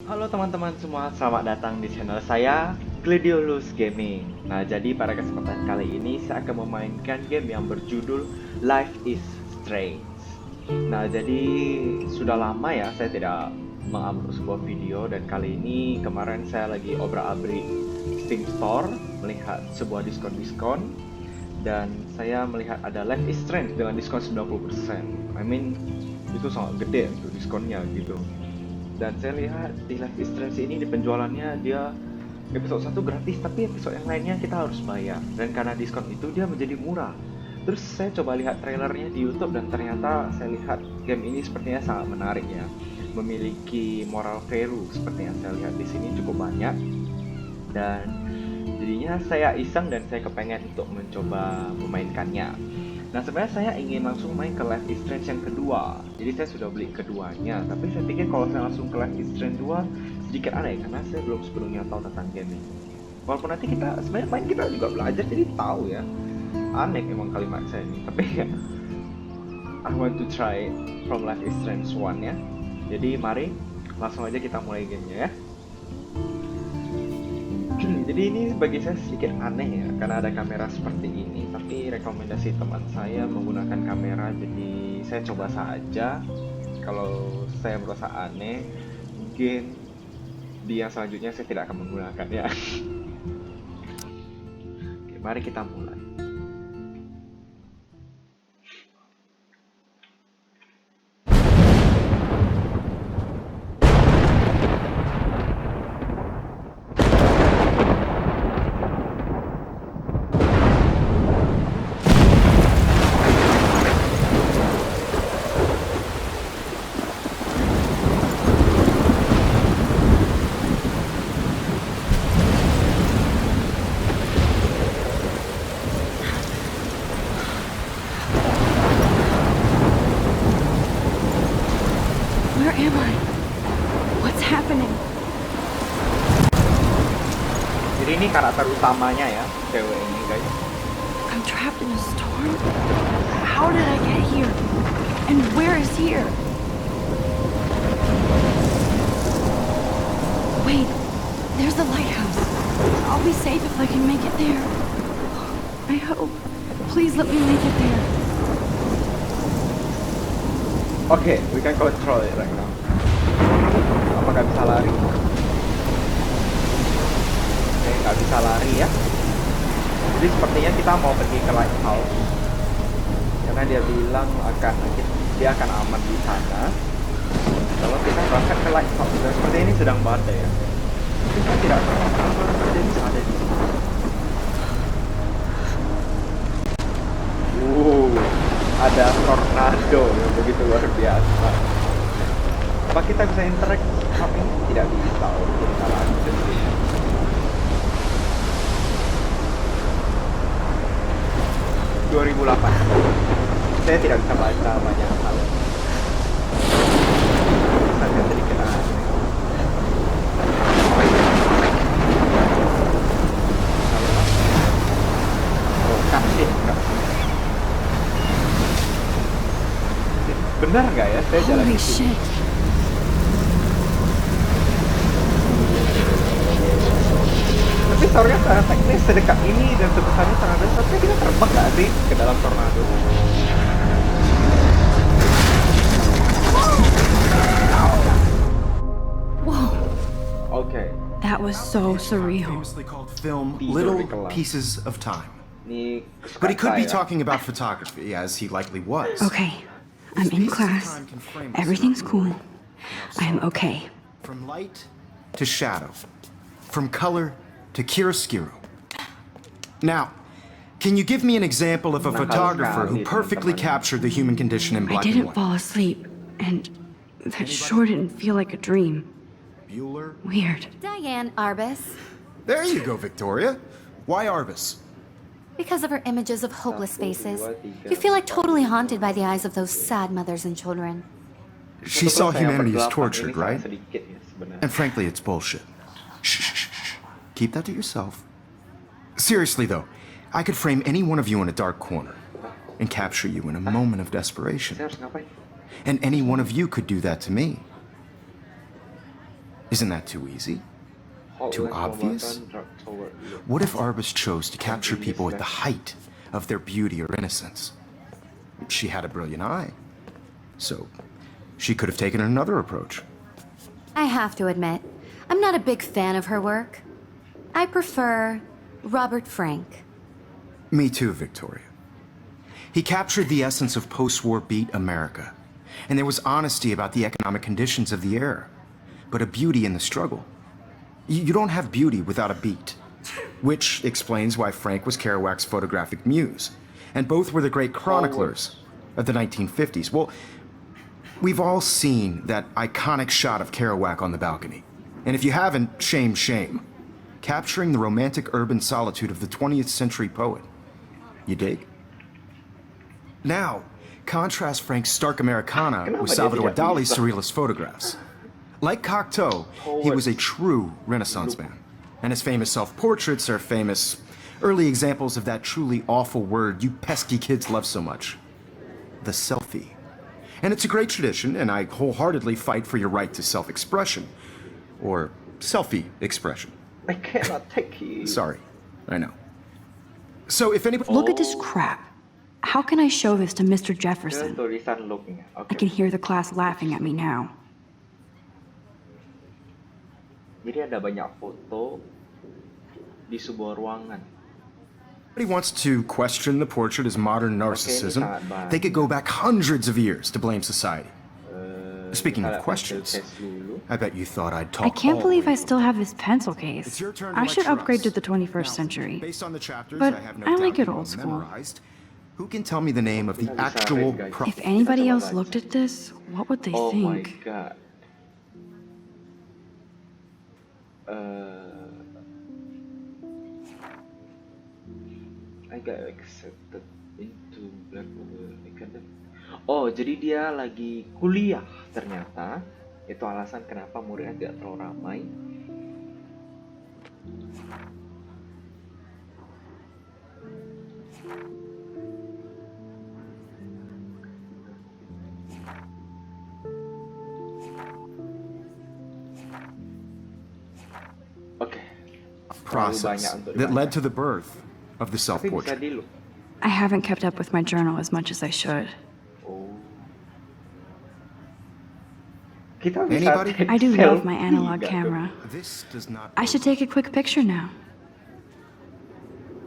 Halo teman-teman semua, selamat datang di channel saya, Gladiolus Gaming. Nah, jadi pada kesempatan kali ini saya akan memainkan game yang berjudul Life is Strange. Nah, jadi sudah lama ya saya tidak mengupload sebuah video, dan kali ini kemarin saya lagi obrak-abrik Steam Store melihat sebuah diskon-diskon, dan saya melihat ada Life is Strange dengan diskon 90%. I mean, itu sangat gede untuk diskonnya gitu. Dan saya lihat di Life is Strange ini, di penjualannya dia episode 1 gratis, tapi episode yang lainnya kita harus bayar. Dan karena diskon itu dia menjadi murah. Terus saya coba lihat trailernya di YouTube, dan ternyata saya lihat game ini sepertinya sangat menarik ya. Memiliki moral value seperti yang saya lihat di sini cukup banyak. Dan jadinya saya iseng dan saya kepengen untuk mencoba memainkannya. Nah, sebenarnya saya ingin langsung main ke Life is Strange yang kedua. Jadi saya sudah beli keduanya, tapi saya pikir kalau saya langsung ke Life is Strange 2 sedikit aneh karena saya belum sepenuhnya tahu tentang game ini. Walaupun nanti kita sebenarnya main, kita juga belajar, jadi tahu ya. Aneh emang kalimat saya ini, tapi ya I want to try from Life is Strange 1 ya. Jadi mari langsung aja kita mulai gamenya ya. Jadi ini bagi saya sedikit aneh ya, karena ada kamera seperti ini. Tapi rekomendasi teman saya menggunakan kamera, jadi saya coba saja. Kalau saya merasa aneh, mungkin di yang selanjutnya saya tidak akan menggunakannya. Oke, mari kita mulai. Where am I? What's happening? Jadi ini karakter utamanya ya, cewek ini guys. I'm trapped in a storm? How did I get here? And where is here? Wait, there's the lighthouse. I'll be safe if I can make it there. I hope. Please let me make it there. Oke, we can control it right now. Apakah bisa lari? Oke, nggak bisa lari ya. Jadi sepertinya kita mau pergi ke lighthouse, karena dia bilang dia akan aman di sana. Kalau kita berangkat ke lighthouse, dan seperti ini sedang badai ya. Kita tidak tahu apa terjadi bisa ada di sini. Ada tornado yang begitu luar biasa. Apa kita bisa interact sama ini? Tidak bisa. Kita lanjut sih. 2008. Saya tidak bisa baca banyak hal. Saya tadi kena. Oh, kasih. Benar nggak ya? Saya jalan Holy di sini. shit. Tapi sebenarnya sangat teknis, sedekat ini dan sebesarnya tornado. Tapi kita terbang nggak sih ke dalam tornado? Whoa, Oke. that was so surreal. Famously called film Tidur Little di kelas. Pieces of Time. Ini But he could be saya. talking about photography, as he likely was. Okay, I'm in class. Everything's cool. I'm okay. From light to shadow, from color to chiaroscuro. Now, can you give me an example of a photographer who perfectly captured the human condition in I black and didn't white? fall asleep, and that sure didn't feel like a dream. Bueller? Weird. Diane Arbus. There you go, Victoria. Why Arbus? Because of her images of hopeless faces, you feel like totally haunted by the eyes of those sad mothers and children. She saw humanity as tortured, right? And frankly, it's bullshit. Shh, shh, shh, shh. Keep that to yourself. Seriously, though, I could frame any one of you in a dark corner and capture you in a moment of desperation. Saya harus ngapain? And any one of you could do that to me. Isn't that too easy? Too obvious? What if artists chose to capture people at the height of their beauty or innocence? She had a brilliant eye, so she could have taken another approach. I have to admit, I'm not a big fan of her work. I prefer Robert Frank. Me too, Victoria. He captured the essence of post-war beat America, and there was honesty about the economic conditions of the era, but a beauty in the struggle. You don't have beauty without a beat, which explains why Frank was Kerouac's photographic muse, and both were the great chroniclers of the 1950s. Well, we've all seen that iconic shot of Kerouac on the balcony, and if you haven't, shame, shame. Capturing the romantic urban solitude of the 20th century poet. You dig? Now, contrast Frank's stark Americana with Salvador Dali's surrealist photographs. Like Cocteau, he was a true Renaissance man, and his famous self-portraits are famous early examples of that truly awful word you pesky kids love so much. The selfie. And it's a great tradition, and I wholeheartedly fight for your right to self-expression. Or selfie expression. I cannot take it. Sorry, I know. So if anybody... Look at this crap. How can I show this to Mr. Jefferson? Tulisan looking. I Okay. can hear the class laughing at me now. Jadi ada banyak foto di sebuah ruangan. Anybody wants to question the portrait as modern narcissism, they could go back hundreds of years to blame society. Speaking of questions, I bet you thought I'd talk. I can't all believe the I way still have this pencil case. It's your turn to I should lecture upgrade us. to the 21st Now, century. Based on the chapters, But I have no I like doubt it you old all school. memorized. Who can tell me the name of the actual If anybody else looked at this, what would they Oh my think? god. I got accepted into Blackwell Academy. Oh, jadi dia lagi kuliah ternyata. Itu alasan kenapa muridnya tidak terlalu ramai. Oke. process that led to the birth of the Tapi bisa self-portrait. di look. I haven't kept up with my journal as much as I should. Oh. Kita bisa Anybody? take I do love my selfie, analog nggak camera. This does not. I should take a quick picture now.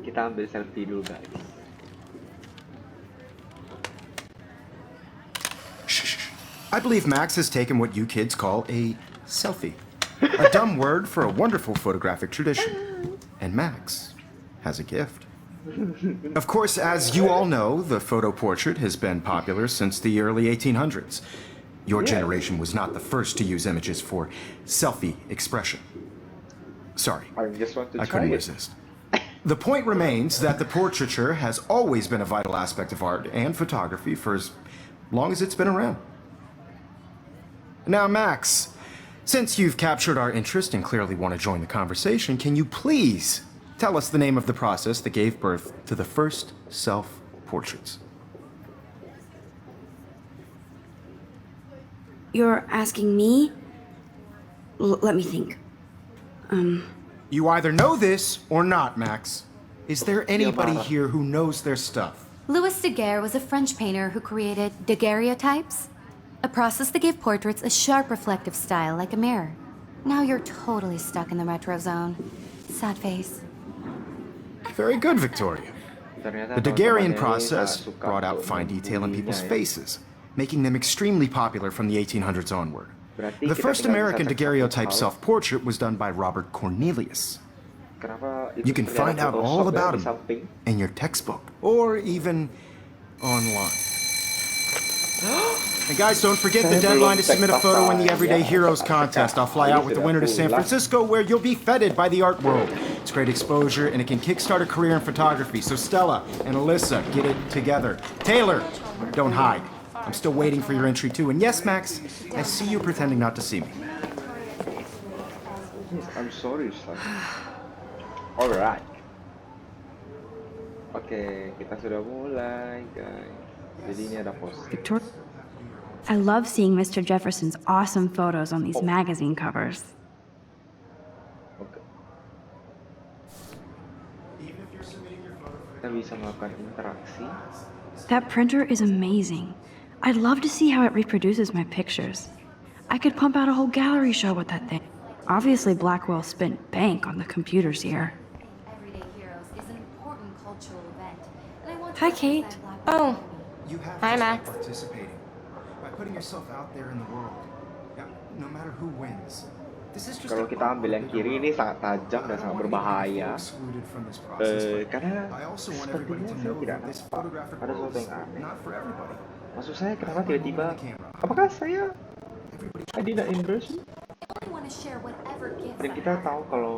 tuh? Kita ambil selfie dulu guys. Shh. I believe Max has taken what you kids call a selfie. A dumb word for a wonderful photographic tradition. And Max has a gift. Of course, as you all know, the photo portrait has been popular since the early 1800s. Your generation was not the first to use images for selfie expression. Sorry, I just want to I try couldn't it. resist. The point remains that the portraiture has always been a vital aspect of art and photography for as long as it's been around. Now, Max, since you've captured our interest and clearly want to join the conversation, can you please tell us the name of the process that gave birth to the first self-portraits? You're asking me? Let me think. You either know this or not, Max. Is there anybody here who knows their stuff? Louis Daguerre was a French painter who created daguerreotypes, a process that gave portraits a sharp reflective style like a mirror. Now you're totally stuck in the retro zone. Sad face. Very good, Victoria. Ternyata The teman-teman Daguerrean ini process suka brought out untuk fine detail in people's membunyinya ya. faces, making them extremely popular from the 1800s onward. Berarti The kita first tinggal American bisa cek daguerreotype satu hal. self-portrait was done by Robert Cornelius. Kenapa itu You can seperti find ada out Photoshop all ya about di him samping? in your textbook, or even online. And guys, don't forget the deadline to submit a photo in the Everyday Heroes contest. I'll fly out with the winner to San Francisco, where you'll be feted by the art world. It's great exposure, and it can kickstart a career in photography. So Stella and Alyssa, get it together. Taylor, don't hide. I'm still waiting for your entry too. And yes, Max, I see you pretending not to see me. I'm sorry, son. Alright. Oke, kita sudah mulai, guys. Jadi ini ada post. I love seeing Mr. Jefferson's awesome photos on these magazine covers. Kita bisa melakukan interaksi. That printer is amazing. I'd love to see how it reproduces my pictures. I could pump out a whole gallery show with that thing. Obviously, Blackwell spent bank on the computers here. Everyday Heroes is an important cultural event, and I want to Hi, represent Kate. Blackwell Oh, You have Hi, to start Max. participating by putting yourself out there in the world. Now, no matter who wins. This is just Kalau a kita part ambil of yang a bigger kiri ini world. sangat tajam I dan don't sangat want anyone to feel berbahaya. excluded from this process, but Karena I also want everybody sepertinya to saya know tidak that this nampak photographic ada world sesuatu is yang aneh. not for everybody. Maksud saya kenapa tiba-tiba, apakah saya I did not embrace me? I only want to share whatever gifts Dan I kita have. tahu kalau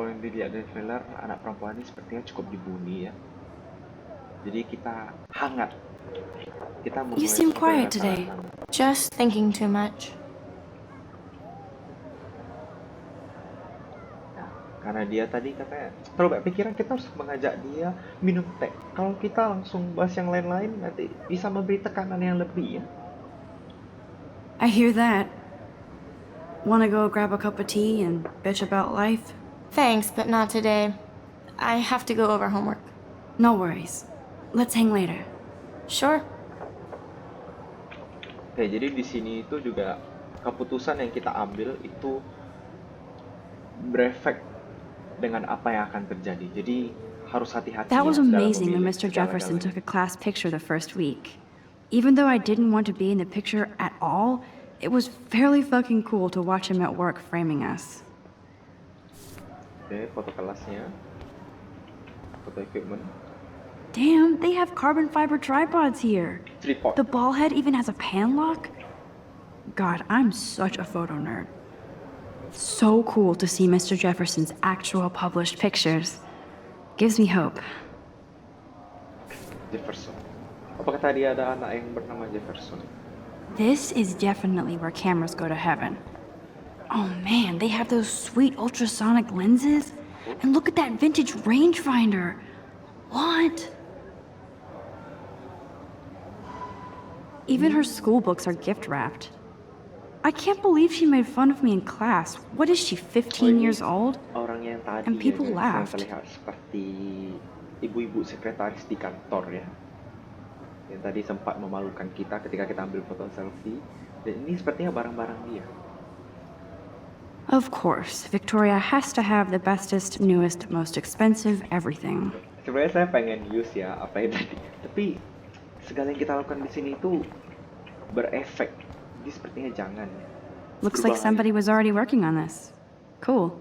yang dilihat dari trailer anak perempuan ini sepertinya cukup dibully ya. Jadi kita hangat. Kita memulai You seem sesuatu quiet dengan today. sangat hangat. just thinking too much. Nah, karena dia tadi katanya terlalu banyak pikiran, kita harus mengajak dia minum teh. Kalau kita langsung bahas yang lain-lain nanti bisa memberi tekanan yang lebih ya. I hear that. Wanna go grab a cup of tea and bitch about life? Thanks, but not today. I have to go over homework. No worries. Let's hang later. Sure. Oke, jadi di sini itu juga keputusan yang kita ambil itu berefek dengan apa yang akan terjadi. Jadi harus hati-hati That ya was dalam amazing when memilih Mr. Jefferson segala-galanya. took a class picture the first week. Even though I didn't want to be in the picture at all, it was fairly fucking cool to watch him at work framing us. Oke, foto kelasnya, foto equipment, Damn, they have carbon fiber tripods here. tripod. The ball head even has a pan lock. God, I'm such a photo nerd. So cool to see Mr. Jefferson's actual published pictures. Gives me hope. Jefferson. Apakah tadi ada anak yang bernama Jefferson? This is definitely where cameras go to heaven. Oh man, they have those sweet ultrasonic lenses. And look at that vintage rangefinder. What? Even her school books are gift wrapped. I can't believe she made fun of me in class. What is she, 15 years old? Orang yang tadi And people ya, guys, laughed. yang terlihat seperti ibu-ibu sekretaris di kantor ya. Yang tadi sempat memalukan kita ketika kita ambil foto selfie. Dan ini sepertinya barang-barang dia. Of course, Victoria has to have the bestest, newest, most expensive everything. Sebenarnya saya pengen use ya apa yang tadi. Tapi segala yang kita lakukan di sini itu berefek. Jadi sepertinya jangan ya. Looks like Berbahaya. somebody was already working on this. Cool.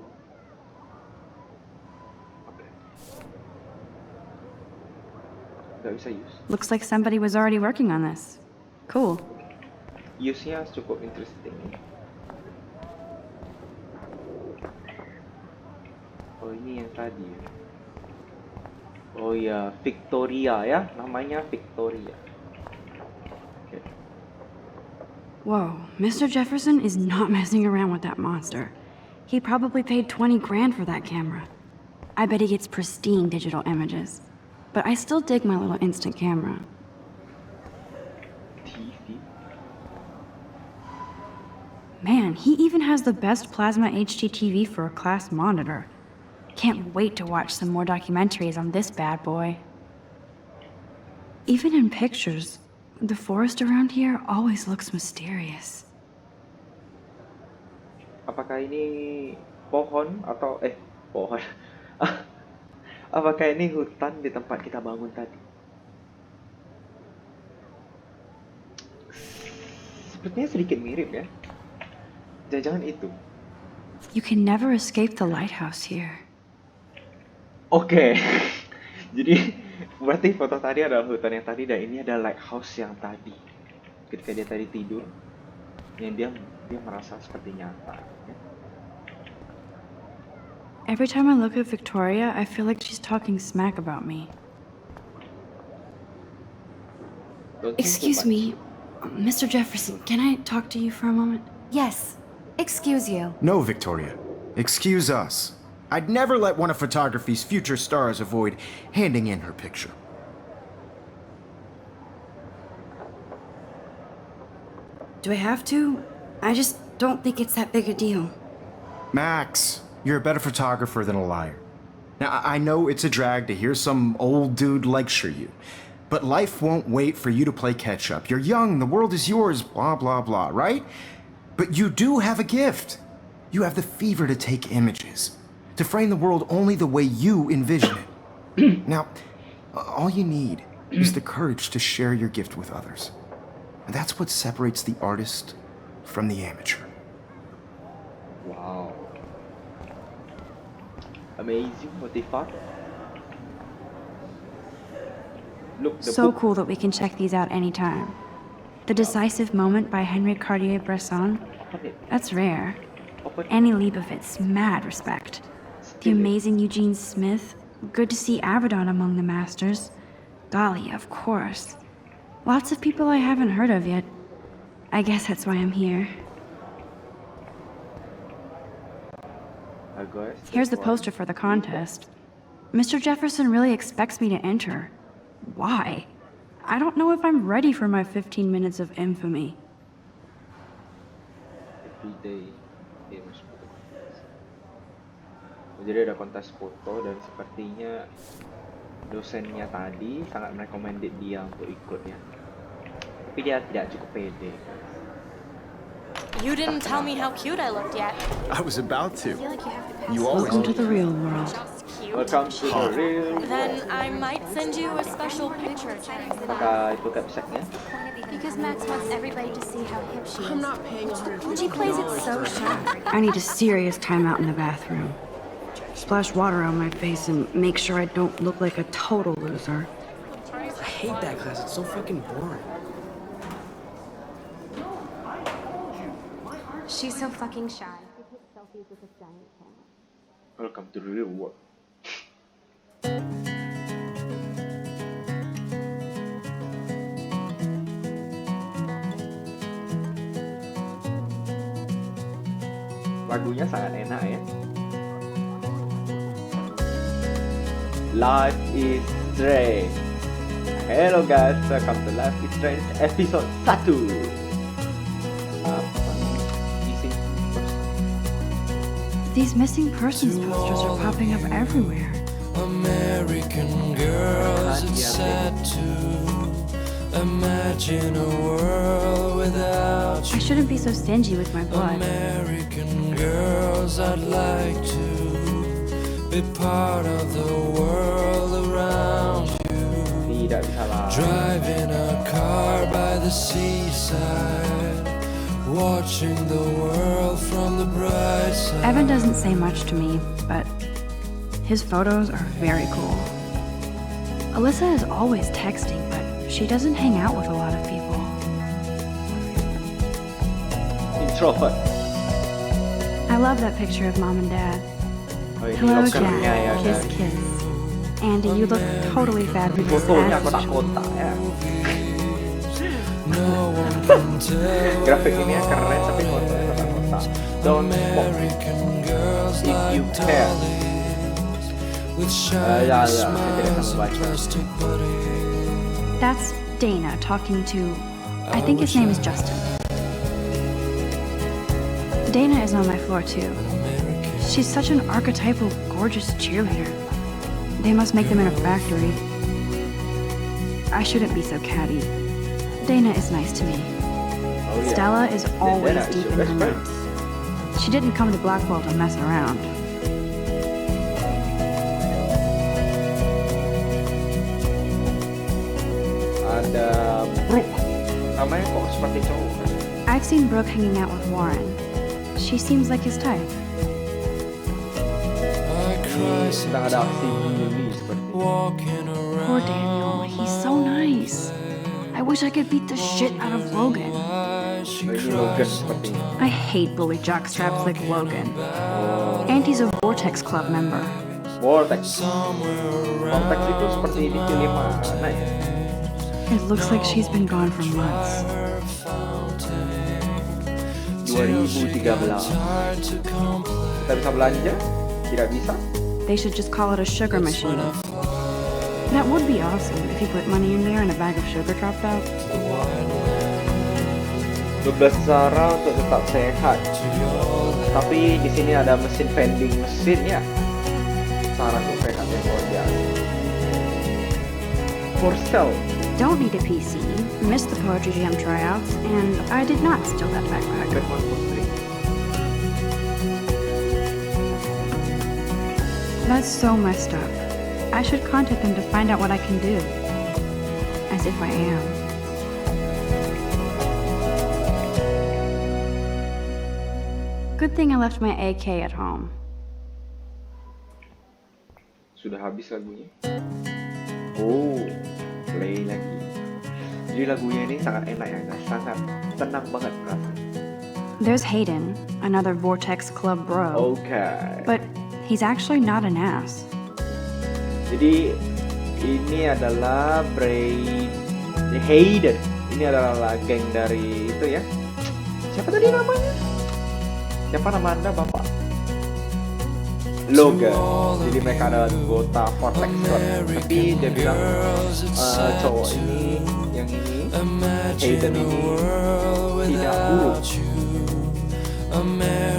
Oke. Nggak bisa use. Looks like somebody was already working on this. Cool. Use-nya cukup interesting. Oh ini yang tadi ya. Oh ya, Victoria ya, namanya Victoria. Oke. Whoa, Mr. Jefferson is not messing around with that monster. He probably paid 20 grand for that camera. I bet he gets pristine digital images. But I still dig my little instant camera. TV. Man, he even has the best plasma HDTV for a class monitor. Can't wait to watch some more documentaries on this bad boy. Even in pictures, the forest around here always looks mysterious. Apakah ini pohon atau pohon? Apakah ini hutan di tempat kita bangun tadi? Sepertinya sedikit mirip ya. Jangan-jangan itu. You can never escape the lighthouse here. Oke. Jadi berarti foto tadi adalah hutan yang tadi dan ini adalah lighthouse yang tadi. Ketika dia tadi tidur, yang dia merasa seperti nyata. Ya. Every time I look at Victoria, I feel like she's talking smack about me. Don't think too Excuse much. me, Mr. Jefferson, can I talk to you for a moment? Yes. Excuse you. No, Victoria. Excuse us. I'd never let one of photography's future stars avoid handing in her picture. Do I have to? I just don't think it's that big a deal. Max, you're a better photographer than a liar. Now, I know it's a drag to hear some old dude lecture you, but life won't wait for you to play catch-up. You're young, the world is yours, blah, blah, blah, right? But you do have a gift. You have the fever to take images, to frame the world only the way you envision it. Now, all you need is the courage to share your gift with others. And that's what separates the artist from the amateur. Wow. Amazing motivator. Look, the So book. cool that we can check these out anytime. The Decisive Moment by Henry Cartier-Bresson. That's rare. Annie Leibovitz, mad respect. The amazing Eugene Smith. Good to see Avedon among the masters. Golly, of course. Lots of people I haven't heard of yet. I guess that's why I'm here. Here's the poster for the contest. Mr. Jefferson really expects me to enter. Why? I don't know if I'm ready for my 15 minutes of infamy. Everyday famous foto contest. Jadi ada kontes foto dan sepertinya dosennya tadi sangat merekomendasi dia untuk ikut ya. Tapi dia tidak cukup pede. You didn't tell me how cute I looked yet. I was about to. You always Welcome to the real world. Just cute. Welcome to the real. Then I might send you a special picture. Apakah itu captionnya? Because Max wants everybody to see how hip she is. I'm not paying $150. She plays it so shy. I need a serious timeout in the bathroom. Splash water on my face and make sure I don't look like a total loser. I hate that class. It's so fucking boring. She's so fucking shy. She takes selfies with a giant camera. Welcome to the real world. Lagunya sangat enak ya. Life is Strange. Hello guys, welcome to Life is Strange episode 1. These missing persons posters are popping up everywhere. American girls, it's sad to imagine a world without I you. shouldn't be so stingy with my blood. American girls, I'd like to be part of the world around you. Tidak bisa lah. Driving a car by the seaside, watching the world from the bright side. Evan doesn't say much to me, but his photos are very cool. Alyssa is always texting, but she doesn't hang out with a lot of people. Introvert. I love that picture of Mom and Dad. Oh, ini Hello, lockernya ya Jack. Kiss, guys. kiss. Andy, you look totally fabulous Fotonya as usual. kotak-kotak ya. No one can tell Grafik ini ya keren tapi fotonya kotak-kotak. Don't smoke American girls if you like care. dollies with shiny ya, saya tidak smiles sama and baca. plastic bodies. That's Dana talking to, I think his name is Justin. Dana is on my floor too. She's such an archetypal, gorgeous cheerleader. They must make them in a factory. I shouldn't be so catty. Dana is nice to me. Oh, yeah. Stella is always Dana is deep your in best the friend. notes. She didn't come to Blackwell to mess around. Ada Brooke. Namanya kok seperti cowok kan? I've seen Brooke hanging out with Warren. She seems like his type. I cry Sedang ada aksi sometimes, bully seperti ini. walking Poor around. Daniel, he's so nice. I wish I could beat the shit out of Logan. Oh, ini Logan seperti ini. I hate bully jockstraps like Logan. Auntie's a Vortex Club member. Vortex. Vortex itu seperti di film mana ya? It looks like she's been gone for months. 2013. Kita bisa belanja? Tidak bisa? They should just call it a sugar machine. That would be awesome if you put money in there and a bag of sugar dropped out. 12 cara untuk tetap sehat. Tapi di sini ada mesin vending mesin ya. Saranku PKT luar biasa. For sale. Don't need a PC, missed the Poetry Jam tryouts, and I did not steal that backpack. Batman Putri. That's so messed up. I should contact them to find out what I can do. As if I am. Good thing I left my AK at home. Sudah habis lagunya. Oh, play lagi. Jadi lagunya ini sangat enak ya, guys. Sangat tenang banget rasanya. There's Hayden, another Vortex Club bro. Okay. But he's actually not an ass. Jadi ini adalah Hayden. Ini adalah geng dari itu ya. Siapa tadi namanya? Siapa nama Anda, Bapak? Logan. Jadi mereka adalah anggota Vortex Club. Tapi dia bilang cowok ini, yang ini, Hayden ini tidak buruk.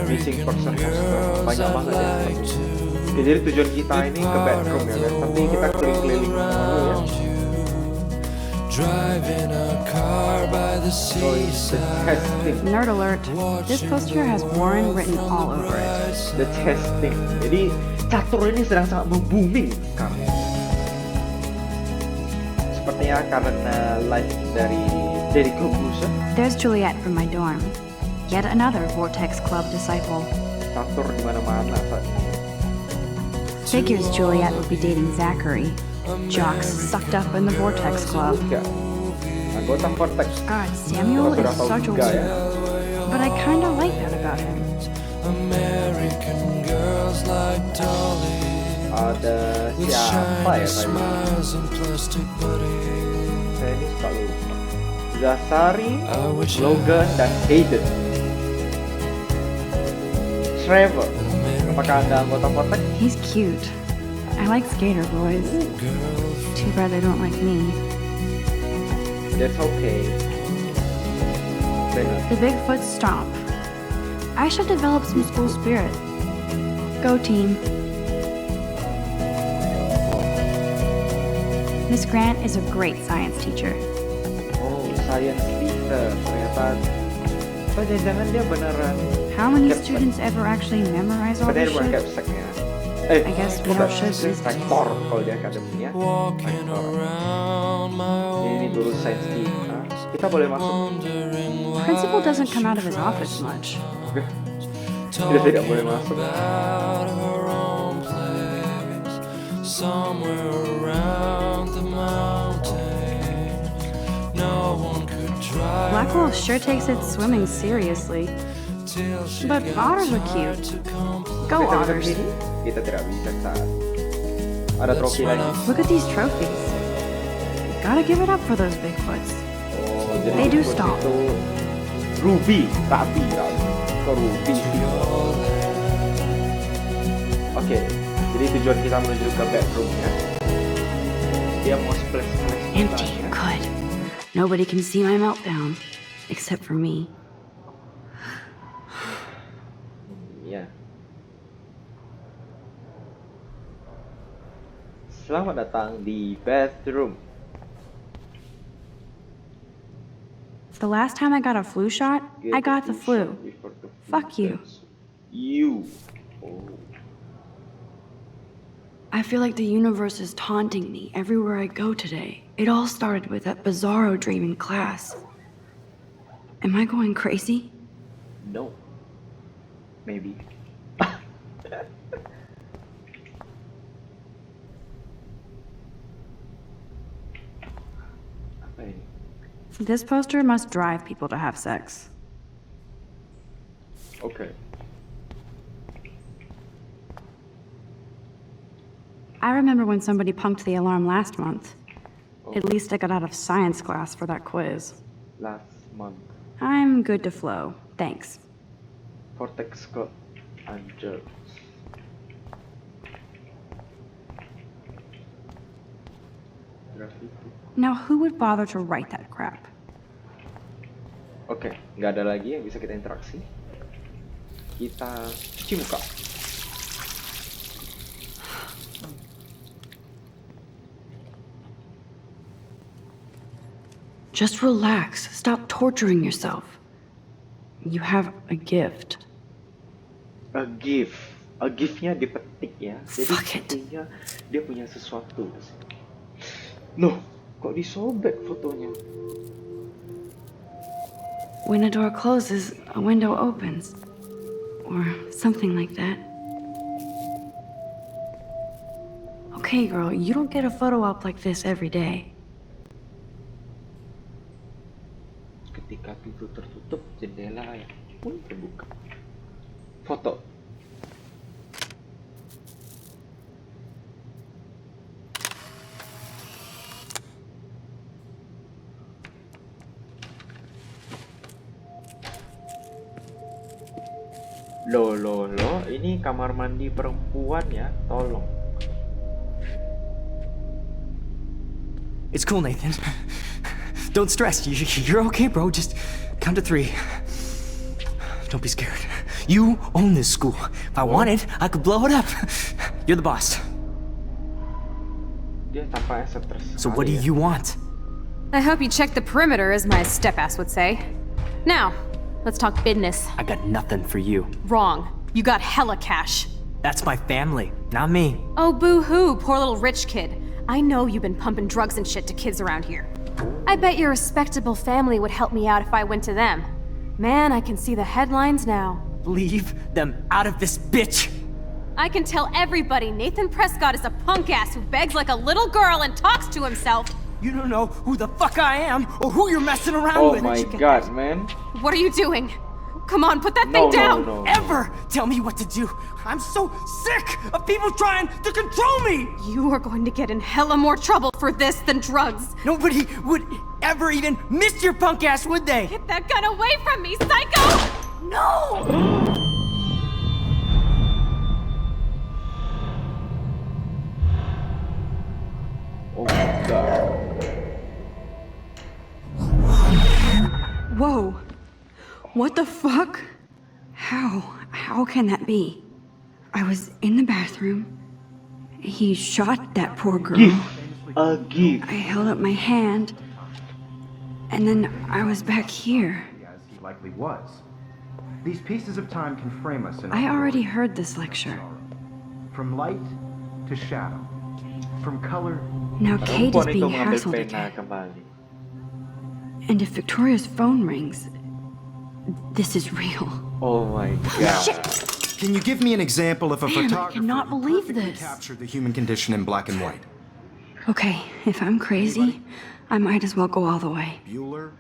Missing person poster banyak banget ya. Oke, jadi tujuan kita ini ke bedroom ya guys. Tapi kita keliling-keliling dulu ya. So it's the testing. Nerd alert. This poster has Warren written all over it. The testing. Jadi catur ini sedang sangat booming sekarang. Sepertinya karena live dari Kobusa. There's Juliet from my dorm. Yet another Vortex Club disciple. Catur di mana-mana saat ini. Figures Juliet would be dating Zachary. Jocks sucked up in the Vortex Club. Juga anggota Vortex. God, Samuel is Sudah tahu such a juga ya. weirdo. But I kinda like that about him. Ada siapa ya tadi? Saya ini suka lupa. Zachary, Logan, dan Hayden. Trevor, apakah Anda anggota Vortex? He's cute. I like skater boys. Too bad they don't like me. That's okay. Benar. The Bigfoot stomp. I should develop some school spirit. Go team. Miss Grant is a great science teacher. Oh, science teacher. Ternyata. Oh, jangan dia beneran. How many Capsec. students ever actually memorize all Padahal this bukan shit? capsecnya. I guess we bukan. all should these days. Rektor kalau di akademinya. Rektor. Ini dulu science teacher. Kita boleh masuk. Principal doesn't come out of his office much. Kita tidak boleh masuk. Blackwell sure takes its swimming seriously. But otters are cute. Go Kita bisa otters. begini? Kita tidak bisa saat. Ada trofi lagi. Look at these trophies. Gotta give it up for those Bigfoots. Oh, jadi They do Bigfoot stomp. itu Ruby, Rabi. Ke Ruby sih. Oke, jadi tujuan kita menuju ke bedroomnya. Dia mau splash Empty. Good. Nobody can see my meltdown. Except for me. Iya. Selamat datang di bathroom. The last time I got a flu shot, I got the flu. Fuck you. You. Oh. I feel like the universe is taunting me everywhere I go today. It all started with that bizarro dream in class. Am I going crazy? No. Maybe. Apa ini? This poster must drive people to have sex. Okay. I remember when somebody punked the alarm last month. At least I got out of science class for that quiz. Last month. I'm good to flow. Thanks. Vortex Club Angels. Graffiti. Now, who would bother to write that crap? Oke, nggak ada lagi yang bisa kita interaksi. Kita cuci muka. Just relax. Stop torturing yourself. You have a gift. A gift. A gift-nya dipetik ya. Jadi Fuck it. sepertinya dia punya sesuatu di sini. Loh, kok disobek fotonya? When a door closes, a window opens. Or something like that. Okay, girl, you don't get a photo op like this every day. Ketika pintu tertutup, jendela yang pun terbuka. Foto. Loh, ini kamar mandi perempuan ya, tolong. It's cool, Nathan. Don't stress. You're okay, bro. Just count to 3. Don't be scared. You own this school. If I wanted, I could blow it up. You're the boss. Dia tampaknya stres. So what do sekali ya. you want? I hope you checked the perimeter, as my step-ass would say. Now, let's talk business. I got nothing for you. Wrong. You got hella cash. That's my family, not me. Oh, boo-hoo, poor little rich kid. I know you've been pumping drugs and shit to kids around here. I bet your respectable family would help me out if I went to them. Man, I can see the headlines now. Leave them out of this bitch! I can tell everybody Nathan Prescott is a punk ass who begs like a little girl and talks to himself. You don't know who the fuck I am or who you're messing around Oh with. my god, man. What are you doing? Come on, put that thing down! No. Ever tell me what to do. I'm so sick of people trying to control me. You are going to get in hella more trouble for this than drugs. Nobody would ever even miss your punk ass, would they? Get that gun away from me, psycho! No! Oh my god. Whoa. What the fuck? How can that be? I was in the bathroom. He shot that poor girl. A gift. I held up my hand. And then I was back here. As he likely was. These pieces of time can frame us in I already heard this lecture. From light to shadow. From color. Now Kate is Perempuan itu being mengambil hassled pena again. kembali. And if Victoria's phone rings, this is real. Oh my god. Can you give me an example of a Man, I photographer cannot who believe perfectly this. captured the human condition in black and white? Okay, if I'm crazy, I might as well go all the way. Bueller?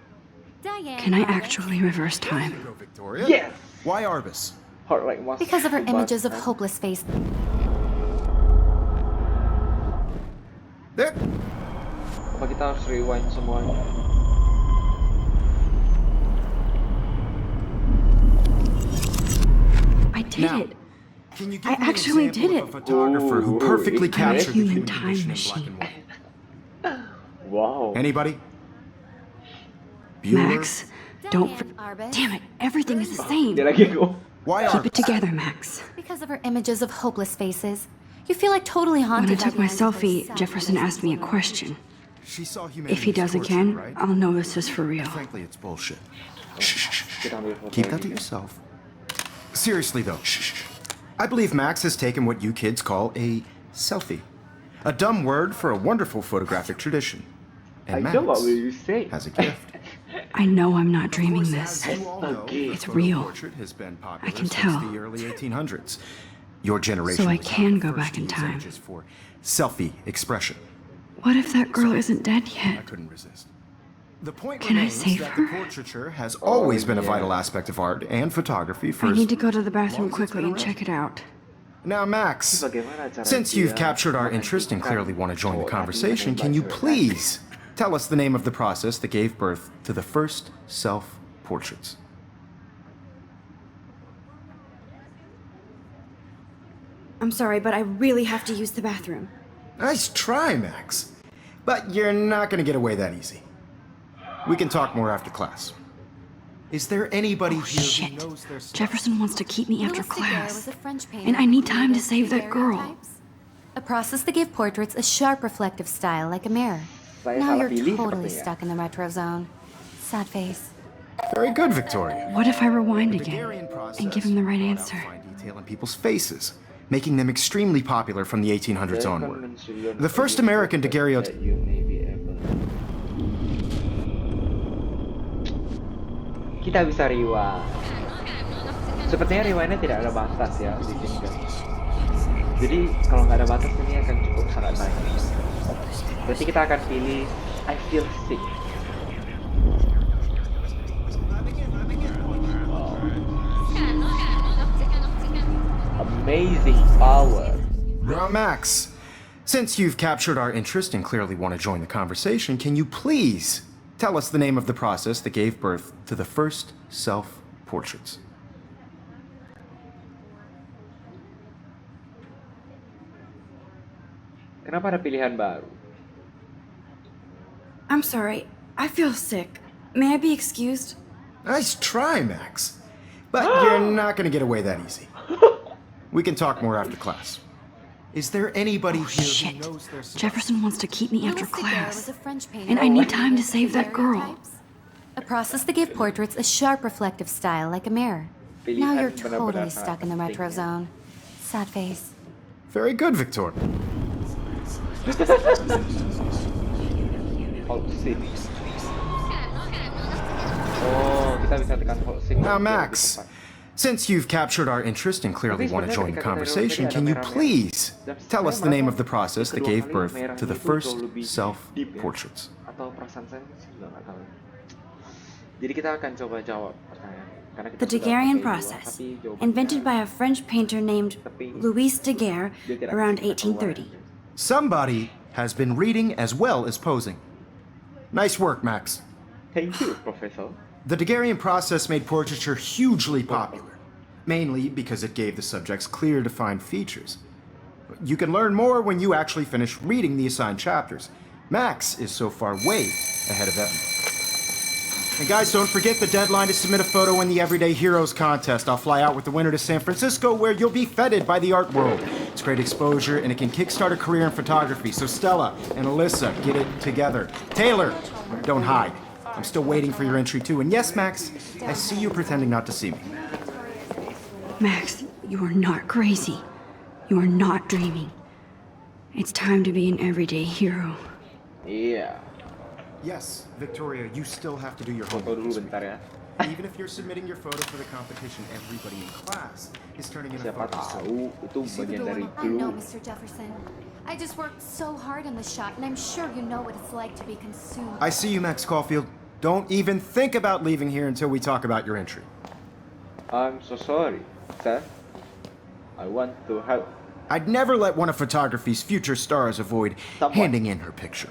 Diane. Can I Arbus. actually reverse time? Go, Victoria. Yes. Why Arbus? Heart like must. Because of her images of But- hopeless face. There. Apa kita harus rewind semuanya? I did Now, it. Can you give I me an actually example did of a it. photographer who Ooh, perfectly I'm a captured the human human time condition in black machine. and white? Wow. Anybody? Bueller? Max, don't. Diane Arbus. Damn it, everything is the same. Dia lagi go. Why Keep it Arbus? together, Max. Because of her images of hopeless faces. You feel like totally When haunted I by took the my eyes of selfie, those Jefferson sad, asked me a innocent question. She saw If he does humanity again, right? I'll know this is for real. Frankly, it's bullshit. Kita ambil foto Keep that to lagi. yourself. Seriously though, I believe Max has taken what you kids call a selfie. A dumb word for a wonderful photographic tradition. I And know what Max will you say. has a gift. I know I'm not dreaming Of this. course, as you all know, Okay. the It's photo real. portrait has been popular I can since tell. the early 1800s. Your generation So I was can not the go first back to in use time. images for selfie expression. What if that girl isn't dead I yet? couldn't resist. The point Can I remains save that her? the portraiture has always been a yeah. vital aspect of art and photography for I as need to go to the bathroom long as it's quickly been and check it out. Now, Max, Bagaimana cara since dia you've captured our interest and clearly want to join the cowok conversation, tadi can you membaca please tell us the name of the process that gave birth to the first self-portraits? I'm sorry, but I really have to use the bathroom. Nice try, Max. But you're not going to get away that easy. We can talk more after class. Is there anybody Oh, here shit. who knows their stuff? Jefferson wants to keep me after Louis Daguerre was class. a French painter And I need who time to created save that girl. daguerreotypes, a process that gave portraits a sharp reflective style like a mirror. Saya Now salah you're pilih totally sepertinya. stuck in the retro zone. Sad face. Very good, Victoria. What if I rewind The again Hungarian process and give him the right brought out answer? fine detail in people's faces, making them extremely popular from the 1800s onward. The first American daguerreotype. That you may be able. Kita bisa rewind. Sepertinya rewindnya tidak ada batas ya di sini kan. Jadi kalau nggak ada batas ini akan cukup sangat baik. Berarti kita akan pilih I feel sick. Amazing power. Now, Max, since you've captured our interest and clearly want to join the conversation, can you please tell us the name of the process that gave birth to the first self-portraits? Kenapa ada pilihan baru? I'm sorry. I feel sick. May I be excused? Nice try, Max. But you're not going to get away that easy. We can talk more after class. Is there anybody here Shit. who knows their stuff? Jefferson wants to keep me after Louis Daguerre class. was a French painter And I who need time to created save that girl. daguerreotypes, a process that gave portraits a sharp reflective style like a mirror. Now Pilihan you're benar-benar totally sangat stuck in the retro penting ya. zone. Sad face. Very good, Victoria. Hold stick. Oh, kita bisa tekan hold stick. Now, Max, since you've captured our interest and clearly want to join the conversation, can you please tell us the name of the process that gave birth to the first self-portraits? Atau perasaan saya sih juga nggak tahu. Jadi kita akan coba jawab pertanyaan. Karena kita The sudah Daguerrean pakai dua, process, tapi jawabannya invented by a French painter named Louis Daguerre dia tidak around bisa keluar. 1830. Somebody has been reading as well as posing. Nice work, Max. Thank you, Professor. The Daguerrean process made portraiture hugely popular, mainly because it gave the subjects clear, defined features. You can learn more when you actually finish reading the assigned chapters. Max is so far way ahead of everyone. And guys, don't forget the deadline to submit a photo in the Everyday Heroes contest. I'll fly out with the winner to San Francisco, where you'll be feted by the art world. It's great exposure, and it can kickstart a career in photography. So Stella and Alyssa, get it together. Taylor, don't hide. I'm still waiting for your entry too. And yes, Max, I see you pretending not to see me. Max, you are not crazy. You are not dreaming. It's time to be an everyday hero. Iya. Yes, Victoria, you still have to do your Foto homework. dulu this week. bentar ya. Even if you're submitting your photo for the competition, everybody in class is turning in a Siapa photo. So tahu itu bagian dari I know, clue. Mr. Jefferson. I just worked so hard on the shot, and I'm sure you know what it's like to be consumed. I see you, Max Caulfield. Don't even think about leaving here until we talk about your entry. I'm so sorry, sir. I want to help. I'd never let one of photography's future stars avoid Someone. handing in her picture.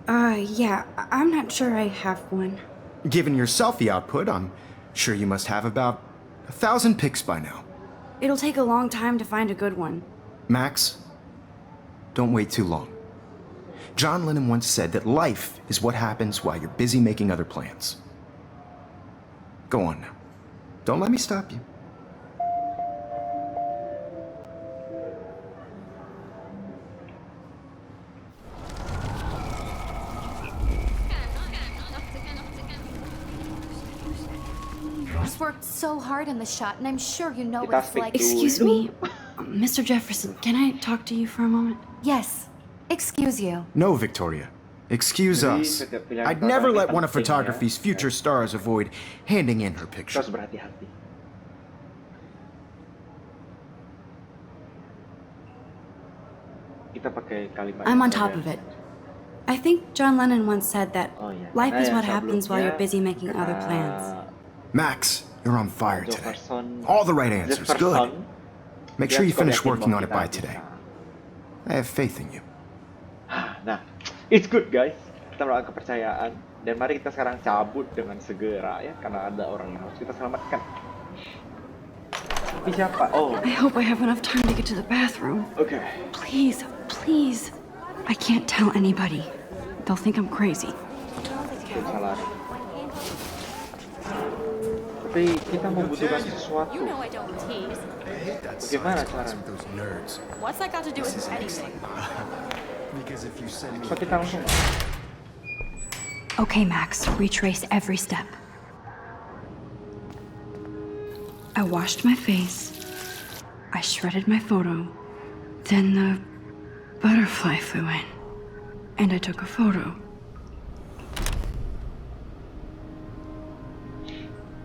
Yeah, I'm not sure I have one. Given your selfie output, I'm sure you must have about 1,000 pics by now. It'll take a long time to find a good one. Max, don't wait too long. John Lennon once said that life is what happens while you're busy making other plans. Go on now. Don't let me stop you. I just worked so hard on the shot, and I'm sure you know Kita what it's speak like. dulu. Excuse me, Mr. Jefferson, can I talk to you for a moment? Yes. Excuse you. No, Victoria. Excuse Jadi, us. setiap pilihan I'd never foto let one of penting ya. photography's future stars avoid handing in her Kita picture. harus berhati-hati. Kita pakai kalimat. I'm on yang top saya- of it. I think John Lennon once said that Oh, iya. life Karena is yang what happens while you're busy sebelumnya, making other kena plans. Max, you're on fire today. Jefferson- All the right answers. Jefferson, Good. Make dia sure you suka finish yakin working bahwa on it kita by bisa. today. I have faith in you. Nah, it's good guys. Kita melakukan kepercayaan dan mari kita sekarang cabut dengan segera ya karena ada orang yang harus kita selamatkan. Tapi siapa? Oh, I hope I have enough time to get to the bathroom. oke. Please, please. I can't tell anybody. They'll think I'm crazy. Salah. Tapi kita membutuhkan sesuatu. You know I don't tease. Bagaimana caranya? What's that got to do with anything? Apa kita langsung? Okay, Max, retrace every step. I washed my face. I shredded my photo. Then the butterfly flew in. And I took a photo.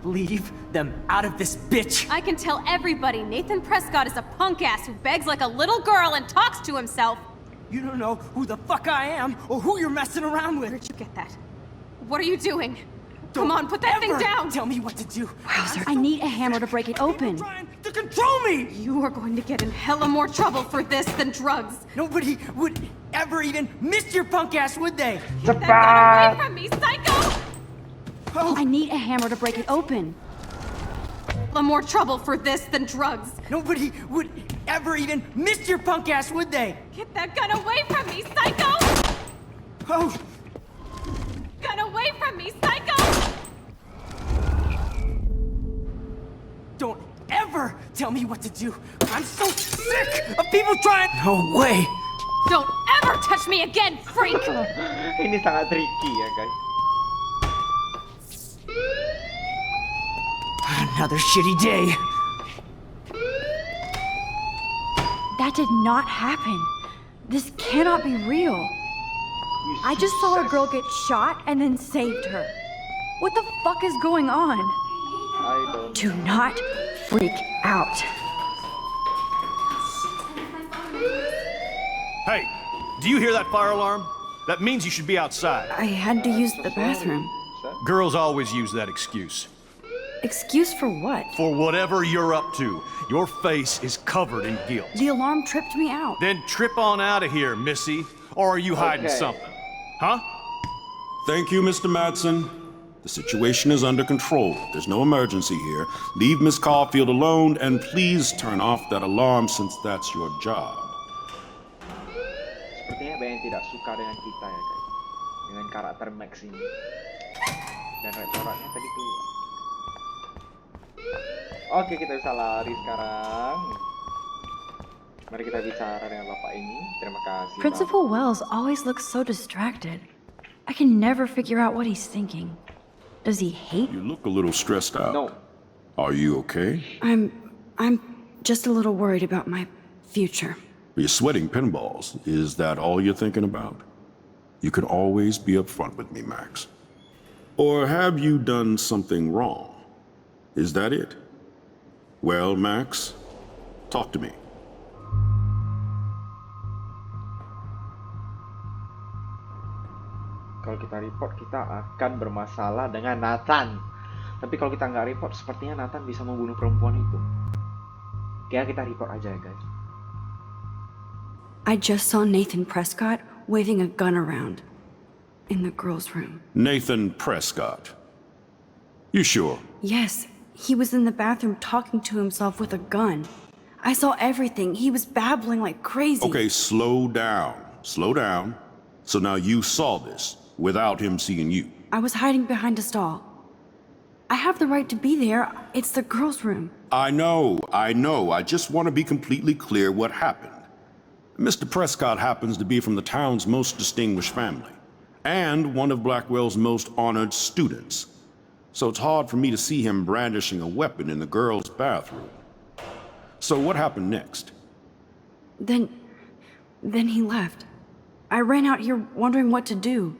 Leave them out of this bitch! I can tell everybody Nathan Prescott is a punk ass who begs like a little girl and talks to himself. You don't know who the fuck I am or who you're messing around with. Where'd you get that? What are you doing? Don't Come on, put that thing ever down! Tell me what to do. Wowzer, I need a hammer to break it open. Trying to control me! You are going to get in hella more trouble for this than drugs. Nobody would ever even miss your punk ass, would they? Get that gun away from me, psycho! Oh, I need a hammer to break it open. Hella more trouble for this than drugs. nobody would ever even miss your punk ass, would they? Get that gun away from me, psycho! Oh, Gun away from me, psycho! don't ever tell me what to do. I'm so sick of people trying. No way. Don't ever touch me again, freak! Ini sangat tricky ya guys. Another shitty day. That did not happen. This cannot be real. I just saw a girl get shot and then saved her. What the fuck is going on? I don't. Do not freak out. Hey, do you hear that fire alarm? That means you should be outside. I had to use the bathroom. Girls always use that excuse. Excuse for what? For whatever you're up to, your face is covered in guilt. The alarm tripped me out. Then trip on out of here, missy. Or are you hiding Okay. something? Huh? Thank you, Mr. Madsen. The situation is under control. There's no emergency here. Leave Miss Caulfield alone, and please turn off that alarm since that's your job. Sepertinya banyak yang tidak suka dengan kita ya guys. Dengan karakter Max ini. Dan restorannya tadi keluar. Oke, kita bisa lari sekarang. Mari kita bicara dengan bapak ini. Terima kasih. Principal Wells always looks so distracted. I can never figure out what he's thinking. Does he hate? You look a little stressed out. No. Are you okay? I'm just a little worried about my future. You're sweating pinballs. Is that all you're thinking about? You can always be upfront with me, Max. Or have you done something wrong? Is that it? Well, Max, talk to me. Kalau kita report, kita akan bermasalah dengan Nathan. Tapi kalau kita nggak report, sepertinya Nathan bisa membunuh perempuan itu. Kayak kita report aja ya guys. I just saw Nathan Prescott waving a gun around in the girls' room. Nathan Prescott. You sure? Yes, he was in the bathroom talking to himself with a gun. I saw everything. He was babbling like crazy. Okay, slow down. Slow down. So now you saw this without him seeing you. I was hiding behind a stall. I have the right to be there. It's the girls' room. I know. I just want to be completely clear what happened. Mr. Prescott happens to be from the town's most distinguished family, and one of Blackwell's most honored students. So it's hard for me to see him brandishing a weapon in the girls' bathroom. So what happened next? Then he left. I ran out here wondering what to do.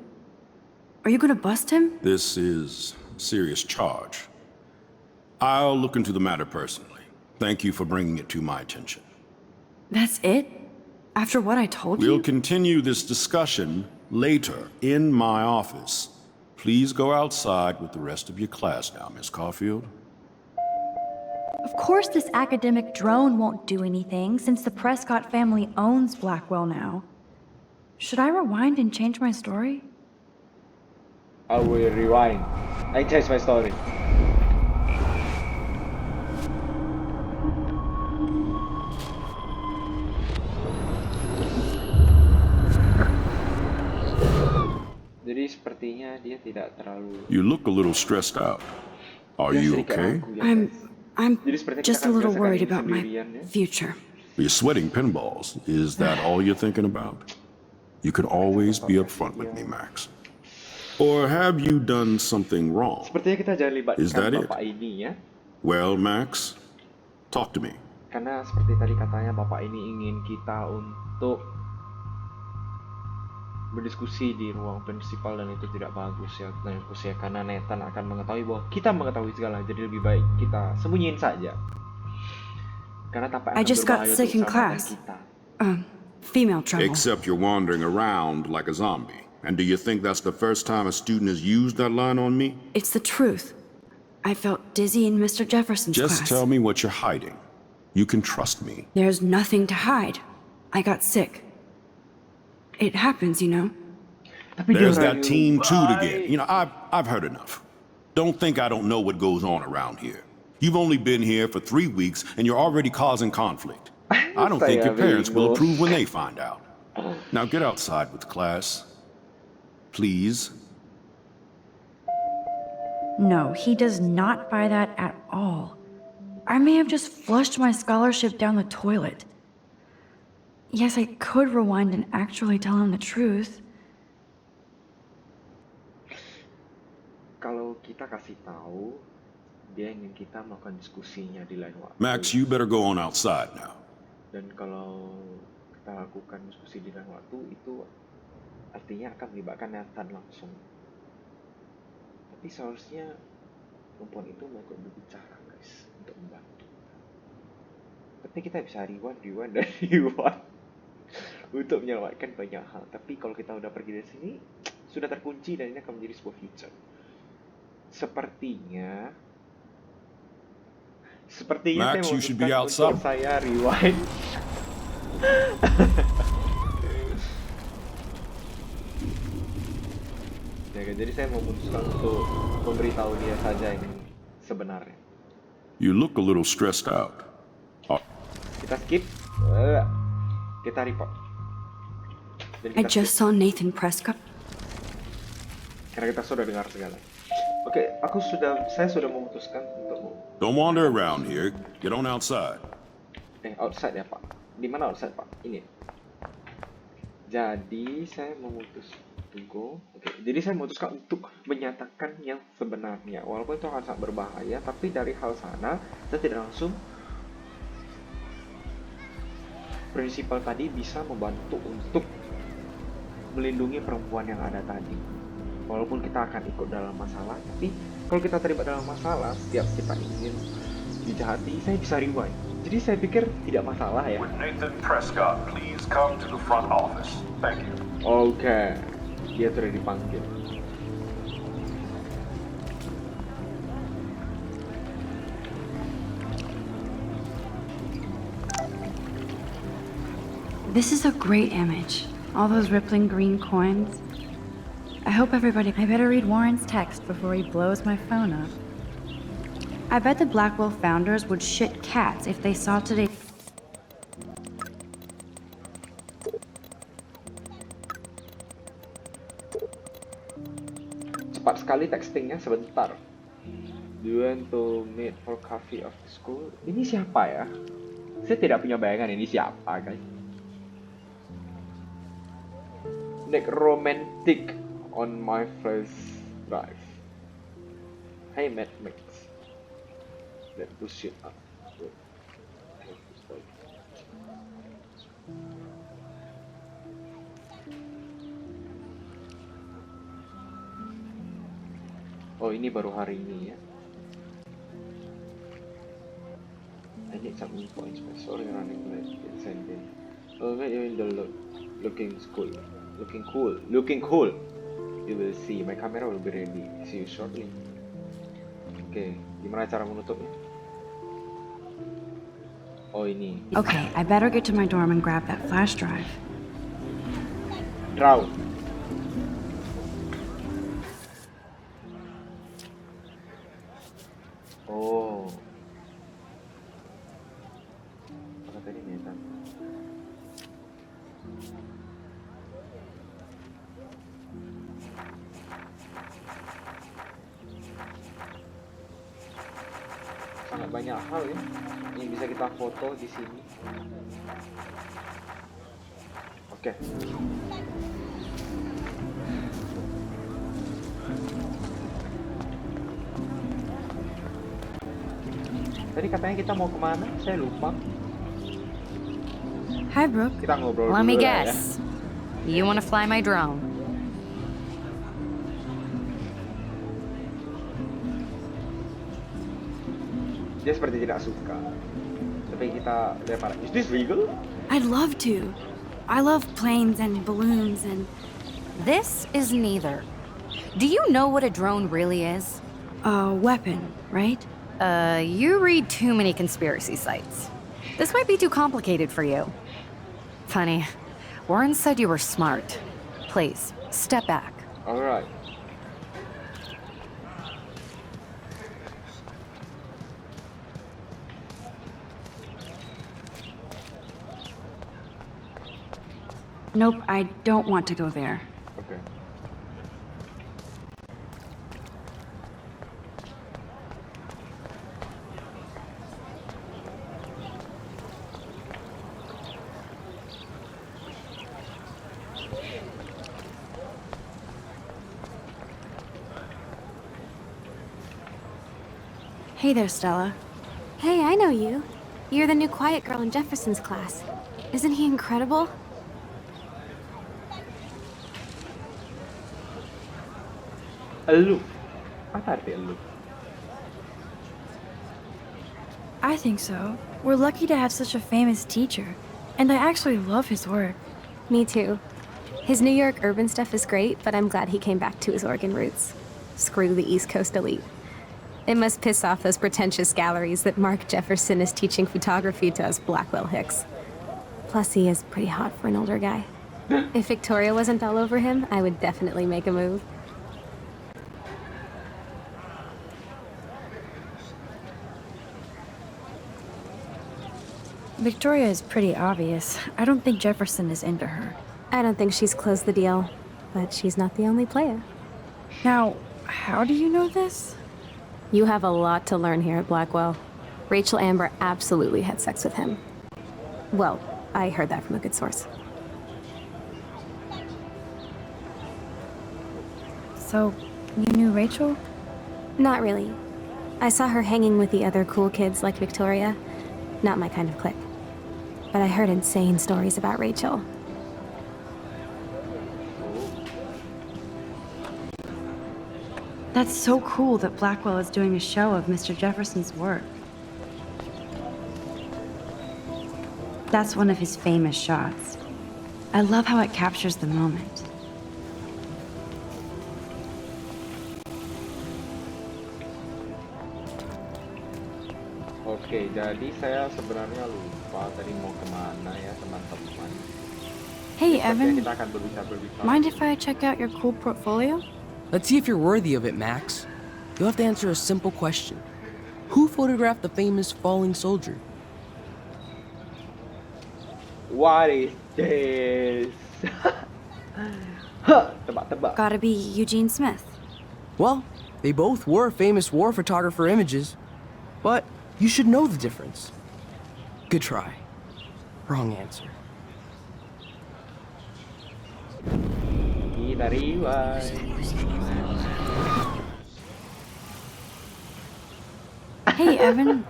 Are you gonna bust him? This is a serious charge. I'll look into the matter personally. Thank you for bringing it to my attention. That's it? After what I told We'll you? continue this discussion later in my office. Please go outside with the rest of your class now, Miss Caulfield. Of course this academic drone won't do anything since the Prescott family owns Blackwell now. Should I rewind and change my story? I will rewind. I change my story. Jadi sepertinya dia tidak terlalu. You look a little stressed out. Are you okay? I'm Jadi sepertinya just kita a akan little berasakan worried ini about my sendirian ya. future. You're sweating pinballs. Is that all you're thinking about? You can always be upfront with me, Max. Or have you done something wrong? Sepertinya kita jangan Is that libatkan it? bapak ini ya. Well, Max, talk to me. Karena seperti tadi katanya bapak ini ingin kita untuk berdiskusi di ruang prinsipal dan itu tidak bagus ya menurutku ya, karena Nathan akan mengetahui bahwa kita mengetahui segala, jadi lebih baik kita sembunyiin saja. Karena tanpa akan I just got berbahaya sick untuk in keselamatan class. kita. Female trouble. Except you're wandering around like a zombie. And do you think that's the first time a student has used that line on me? It's the truth. I felt dizzy in Mr. Jefferson's Just class. tell me what you're hiding. You can trust me. There's nothing to hide. I got sick. It happens, you know. There's that Team Toot again. You know, I've heard enough. Don't think I don't know what goes on around here. You've only been here for 3 weeks and you're already causing conflict. I don't think your parents will approve when they find out. Now get outside with class. Please. No, he does not buy that at all. I may have just flushed my scholarship down the toilet. Yes, I could rewind and actually tell him the truth. Kalau kita kasih tahu, dia ingin kita melakukan diskusinya di lain waktu. Max, you better go on outside now. Dan kalau kita lakukan diskusi di lain waktu, itu artinya akan melibatkan Nathan langsung. Tapi seharusnya perempuan itu mau ikut berbicara, guys, untuk membantu. Tapi kita bisa rewind untuk menyelamatkan banyak hal. Tapi kalau kita udah pergi dari sini, sudah terkunci dan ini akan menjadi sebuah feature. Sepertinya Max, saya you should be memutuskan outside. untuk saya rewind. Ya, jadi saya memutuskan untuk memberitahu dia saja ini sebenarnya. You look a little stressed out. Kita skip. Kita report. Dan I just saw Nathan Prescott. Karena kita sudah dengar segala. Oke, saya sudah memutuskan untuk Don't wander around here. Get on outside. Outside ya, Pak. Di mana outside, Pak? Ini. Jadi saya memutuskan untuk menyatakan yang sebenarnya. Walaupun itu akan sangat berbahaya, tapi dari hal sana saya tidak langsung prinsipal tadi bisa membantu untuk melindungi perempuan yang ada tadi. Walaupun kita akan ikut dalam masalah, tapi kalau kita terlibat dalam masalah, setiap kita ingin dijahati, saya bisa rewind. Jadi saya pikir tidak masalah ya. With Nathan Prescott, please come to the front office. Thank you. Oke, dia sudah dipanggil. This is a great image. All those rippling green coins. I hope everybody... I better read Warren's text before he blows my phone up. I bet the Blackwell founders would shit cats if they saw today... Cepat sekali textingnya, sebentar. Do you want to meet for coffee after school? Ini siapa ya? Saya tidak punya bayangan ini siapa, guys. Romantic on my flash drive. Hey, Matt Max. That bullshit up. Oh, ini baru hari ini ya. I need some info. Sorry, running late. Sending. Oh, wait, you're in the looking cool. You will see. My camera will be ready. See you shortly. Oke, gimana cara menutupnya? Oh, ini. Okay, I better get to my dorm and grab that flash drive. Draw. Oh. Apa tadi Nathan? banyak hal ya yang bisa kita foto di sini. Oke. Tadi katanya kita mau kemana? Saya lupa. Hi, Brooke. Kita ngobrol Let dulu me lah ya. guess. You want to fly my drone? Dia seperti tidak suka. Tapi kita lempar. Is this legal? I'd love to. I love planes and balloons and... This is neither. Do you know what a drone really is? a weapon, right? You read too many conspiracy sites. This might be too complicated for you. Funny, Warren said you were smart. Please, step back. Alright. Nope, I don't want to go there. Okay. Hey there, Stella. Hey, I know you. You're the new quiet girl in Jefferson's class. Isn't he incredible? Aloof. Apa arti aloof? I think so. We're lucky to have such a famous teacher. And I actually love his work. Me too. His New York urban stuff is great, but I'm glad he came back to his Oregon roots. Screw the East Coast elite. It must piss off those pretentious galleries that Mark Jefferson is teaching photography to us Blackwell hicks. Plus, he is pretty hot for an older guy. If Victoria wasn't all over him, I would definitely make a move. Victoria is pretty obvious. I don't think Jefferson is into her. I don't think she's closed the deal, but she's not the only player. Now, how do you know this? You have a lot to learn here at Blackwell. Rachel Amber absolutely had sex with him. Well, I heard that from a good source. So, you knew Rachel? Not really. I saw her hanging with the other cool kids like Victoria. Not my kind of clique. But I heard insane stories about Rachel. That's so cool that Blackwell is doing a show of Mr. Jefferson's work. That's one of his famous shots. I love how it captures the moment. Oke, jadi saya sebenarnya lupa tadi mau kemana ya teman-teman. Hey, Sepertinya Evan. kita akan berbicara. Mind if I check out your cool portfolio? Let's see if you're worthy of it, Max. You'll have to answer a simple question. Who photographed the famous falling soldier? What is this? Huh, tebak-tebak. Gotta be Eugene Smith. Well, they both were famous war photographer images, but you should know the difference. Good try. Wrong answer. Kita rewind. Hey, Evan.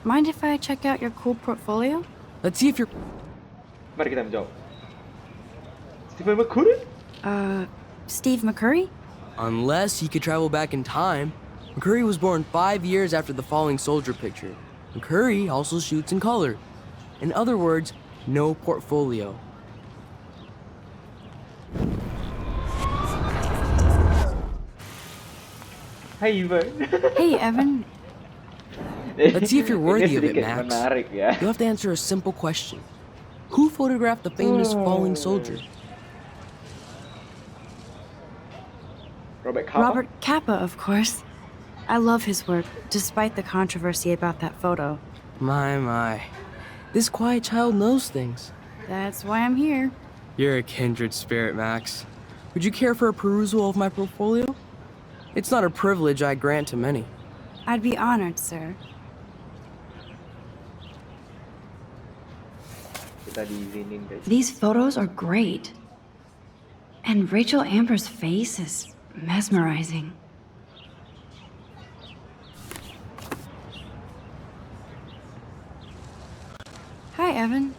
Mind if I check out your cool portfolio? Let's see if you're... Mari kita menjawab. Stephen McCurry? Steve McCurry? Unless he could travel back in time. McCurry was born 5 years after the falling soldier picture. McCurry also shoots in color. In other words, no portfolio. Hey, Evan. Hey, Evan. Let's see if you're worthy of it, Sedikit Max. menarik ya. You'll have to answer a simple question. Who photographed the famous falling soldier? Robert Capa? Robert Capa, of course. I love his work, despite the controversy about that photo. My. This quiet child knows things. That's why I'm here. You're a kindred spirit, Max. Would you care for a perusal of my portfolio? It's not a privilege I grant to many. I'd be honored, sir. kita diizinin guys. These photos are great. And Rachel Amber's face is mesmerizing. Hi, Evan.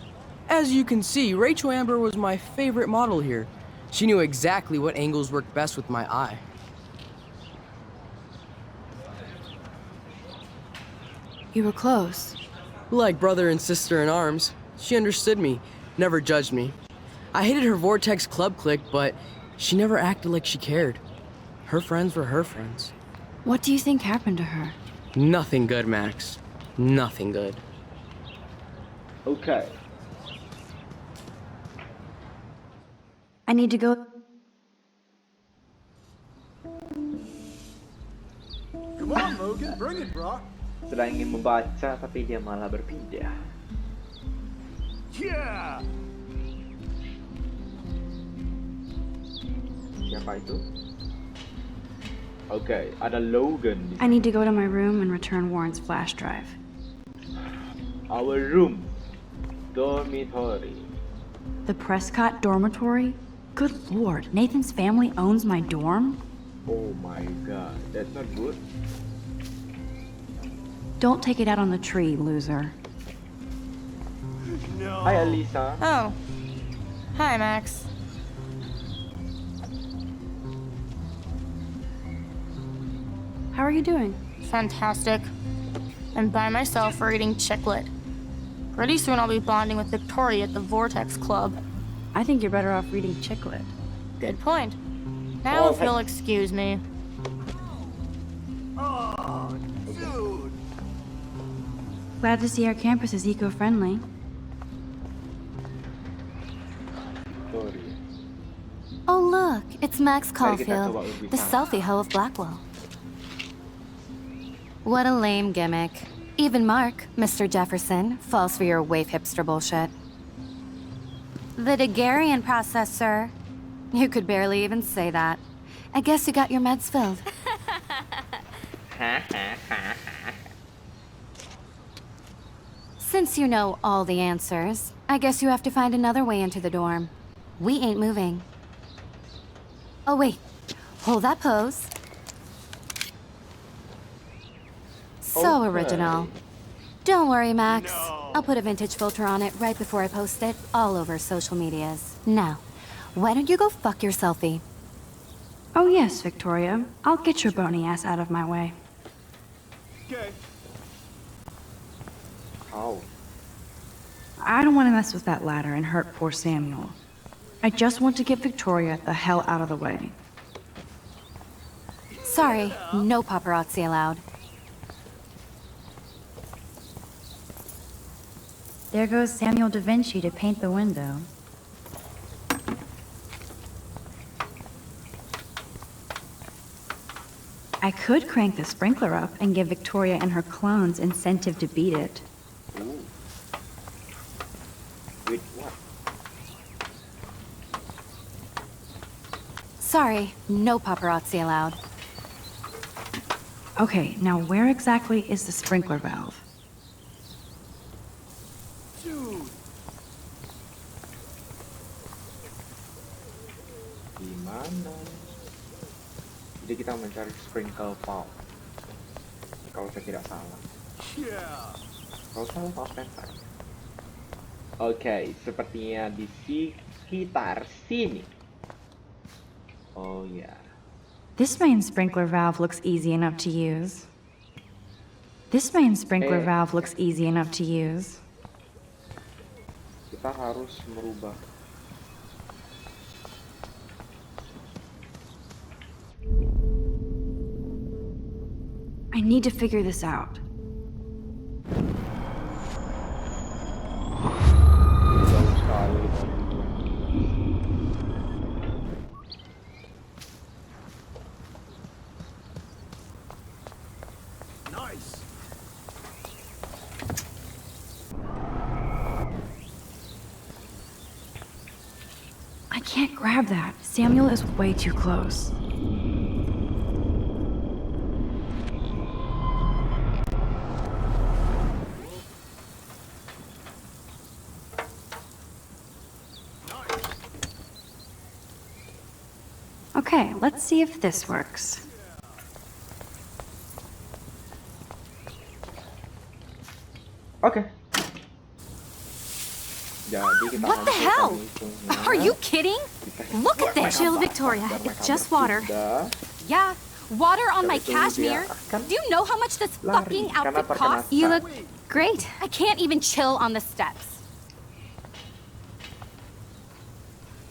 As you can see, Rachel Amber was my favorite model here. She knew exactly what angles worked best with my eye. You were close. Like brother and sister in arms, she understood me, never judged me. I hated her Vortex Club clique, but she never acted like she cared. Her friends were her friends. What do you think happened to her? Nothing good, Max. Nothing good. Okay. I need to go. Come on, Logan, bring it, bro. Sedang ingin membaca tapi dia malah berpindah. Yeah. Siapa itu? Okay, ada Logan. I need to go to my room and return Warren's flash drive. Our room. Dormitory. The Prescott dormitory? Good lord, Nathan's family owns my dorm? Oh my god, that's not good. Don't take it out on the tree, loser. No. Hi Alisa. Oh. Hi, Max. How are you doing? Fantastic. I'm by myself reading Chicklet. Pretty soon I'll be bonding with Victoria at the Vortex Club. I think you're better off reading Chicklet. Good point. Now, Oh, if you'll excuse me. Oh, dude. Glad to see our campus is eco-friendly. Sorry. Oh, look, it's Max Mari kita Caulfield, coba lebih the tahu. selfie hoe of Blackwell. What a lame gimmick. Even Mark, Mr. Jefferson, falls for your wave hipster bullshit. The Daguerrean process, sir. You could barely even say that. I guess you got your meds filled. Since you know all the answers, I guess you have to find another way into the dorm. We ain't moving. Oh, wait. Hold that pose. So Okay. original. Don't worry, Max. No. I'll put a vintage filter on it right before I post it all over social medias. Now, why don't you go fuck your selfie? Oh yes, Victoria. I'll get your bony ass out of my way. Okay. Oh. I don't want to mess with that ladder and hurt poor Samuel. I just want to get Victoria the hell out of the way. Sorry, no paparazzi allowed. There goes Samuel da Vinci to paint the window. I could crank the sprinkler up and give Victoria and her clones incentive to beat it. Ooh. With what? Sorry, no paparazzi allowed. Okay, now where exactly is the sprinkler valve? Dude. Dimana? Jadi kita mencari sprinkle valve. Kalau saya tidak salah. Yeah. Kalau salah maafkan saya. Oke, sepertinya di sekitar sini. Oh ya. This main sprinkler valve looks easy enough to use. This main sprinkler valve looks easy enough to use. Kita harus merubah. I need to figure this out. Jauh sekali. Nice. I can't grab that. Samuel is way too close. Okay, let's see if this works. Oke. Jadi kita What the hell? Are you kidding? Look at this. Chill, Victoria. It's just water. Yeah, water on my cashmere. Do you know how much this fucking outfit costs? You look great. I can't even chill on the steps.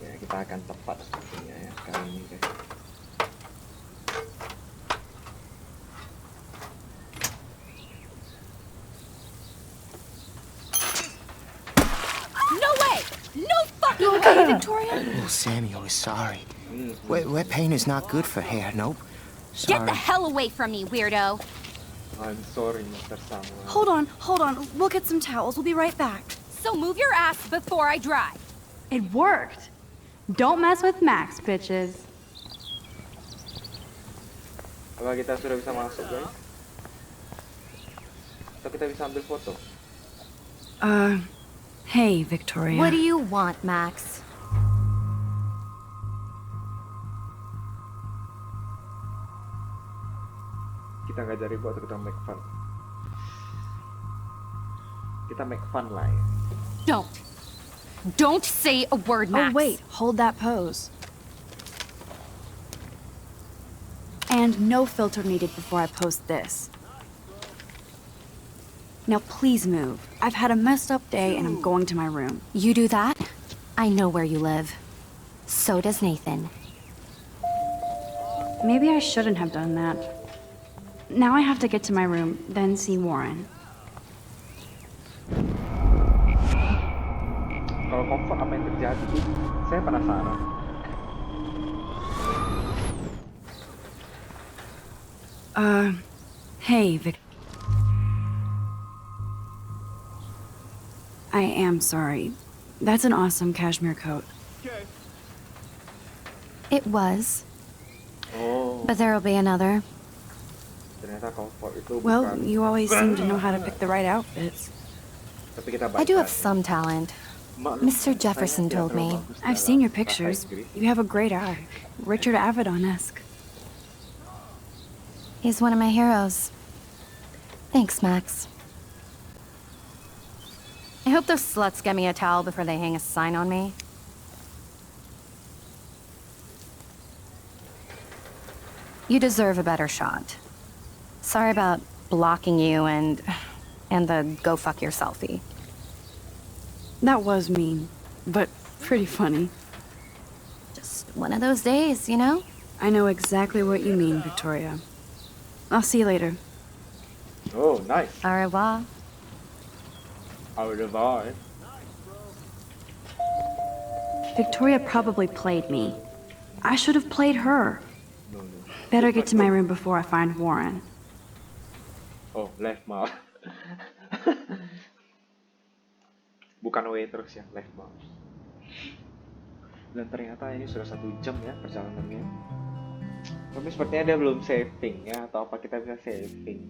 Ya, kita akan tepat sepertinya ya kali ini guys. No way! No fucking You okay, Victoria? Oh, Samuel is sorry. Wet paint is not good for hair, nope. Get Sorry. the hell away from me, weirdo. I'm sorry, Mr. Samuel. Hold on. We'll get some towels. We'll be right back. So move your ass before I dry. It worked. Don't mess with Max, bitches. Apakah kita sudah bisa masuk guys? Atau kita bisa ambil foto? Hey, Victoria. What do you want, Max? Kita nggak jadi foto, kita make fun. Kita make fun lah ya. Don't say a word, Max. Oh, wait. Hold that pose. And no filter needed before I post this. Now please move. I've had a messed up day and I'm going to my room. You do that? I know where you live. So does Nathan. Maybe I shouldn't have done that. Now I have to get to my room, then see Warren. Kalau comfort apa yang terjadi? Saya penasaran. Hey, Vic. I am sorry. That's an awesome cashmere coat. It was. Oh, But there'll be another. ternyata comfort itu Well, bukan. you always seem to know how to pick the right outfits. Tapi kita I do have baca. some talent. Maklum, Mr. Jefferson saya told tidak me. terlalu bagus I've dalam seen your bahasa pictures. Inggris. You have a great eye. Richard Avedon-esque. He's one of my heroes. Thanks, Max. I hope those sluts get me a towel before they hang a sign on me. You deserve a better shot. Sorry about blocking you and the go fuck your selfie. That was mean, but pretty funny. Just one of those days, you know? I know exactly what you mean, Victoria. I'll see you later. Oh, nice. Au revoir. Au revoir. Victoria probably played me. I should have played her. No. Better get to my room before I find Warren. Oh, left mouse. Bukan W terus ya, left mouse. Dan ternyata ini sudah 1 jam ya perjalanannya. Tapi sepertinya dia belum saving ya, atau apa kita bisa saving?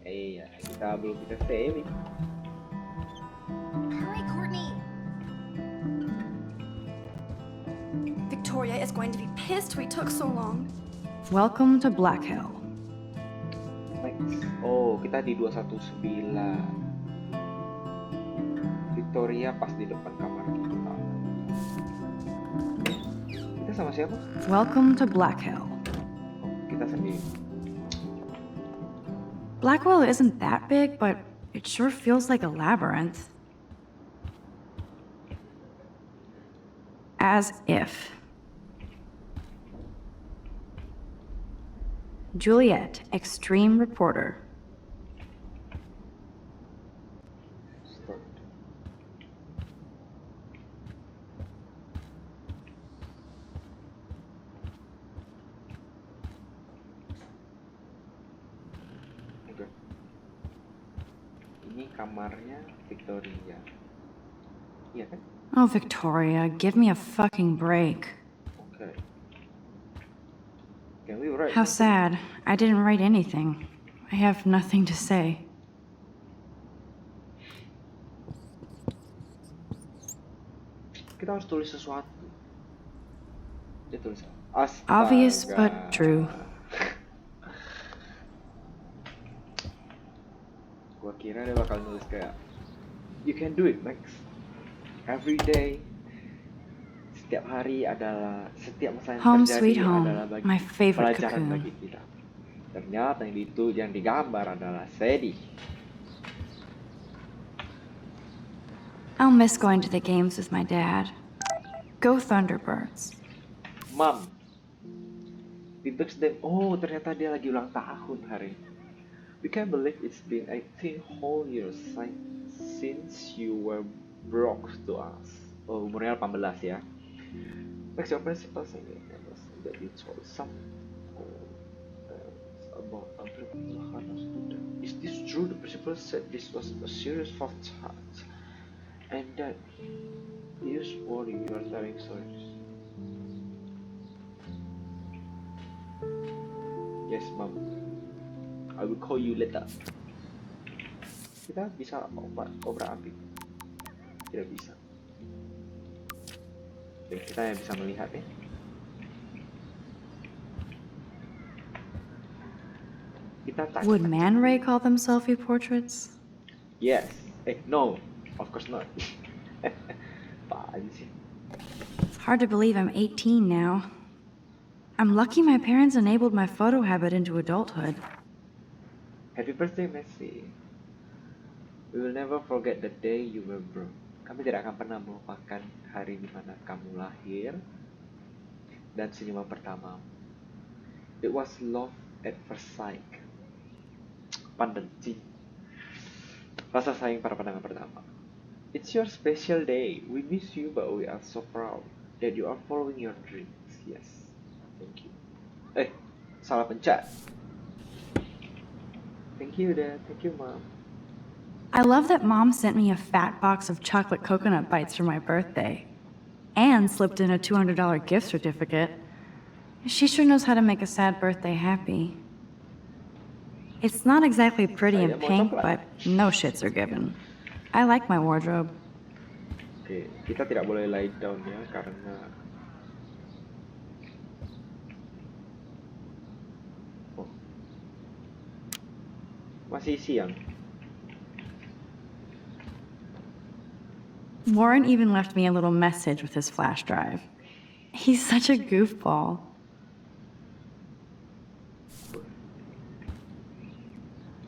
Iya, kita belum bisa saving. Hurry, Courtney! Victoria is going to be pissed we took so long. Welcome to Black Hill. Next. Oh, kita di 219. Victoria pas di depan kamar kita. Kita sama siapa? Welcome to Black Hill. Oh, kita sendiri. Blackwell isn't that big, but it sure feels like a labyrinth. As if. Juliet, extreme reporter. Start. Oke. Ini kamarnya Victoria. Iya kan? Oh, Victoria, give me a fucking break. Okay. Can we write? How sad. I didn't write anything. I have nothing to say. Kita harus tulis sesuatu. Dia tulis astaga. Obvious but true. Gua kira dia bakal nulis kayak, you can do it, Max. Every day, setiap hari adalah, setiap masa yang Home terjadi sweet home, adalah bagi my favorite pelajaran cocoon. bagi kita. Ternyata yang digambar adalah sedih. I'll miss going to the games with my dad. Go Thunderbirds. Mom, we text them. Oh, ternyata dia lagi ulang tahun hari ini. We can't believe it's been 18 whole years since you were broke to us. Oh, umurnya 18 ya. Next, your principal said that you told some about Sudah. Is this true? The principal said this was a serious fault charge, and that he is worried you are telling stories. Yes, Mom. I will call you later. Kita bisa obrak api? Tidak bisa. Oke, kita yang bisa melihat ya. Kita touch. Would Man Ray call them selfie portraits? Yes. No. Of course not. Apaan sih? It's hard to believe I'm 18 now. I'm lucky my parents enabled my photo habit into adulthood. Happy birthday, Messi. We will never forget the day you were born. Kami tidak akan pernah melupakan hari di mana kamu lahir dan senyuman pertama. It was love at first sight. Pandang cinta. Rasa sayang pada pandangan pertama. It's your special day. We miss you, but we are so proud that you are following your dreams. Yes. Thank you. Salah pencet. Thank you, Dad. Thank you, Mom. I love that Mom sent me a fat box of chocolate coconut bites for my birthday. And slipped in a $200 gift certificate. She sure knows how to make a sad birthday happy. It's not exactly pretty and pink, but no shits are given. I like my wardrobe. Oke, kita tidak boleh lie down ya, karena masih siang. Warren even left me a little message with his flash drive. He's such a goofball.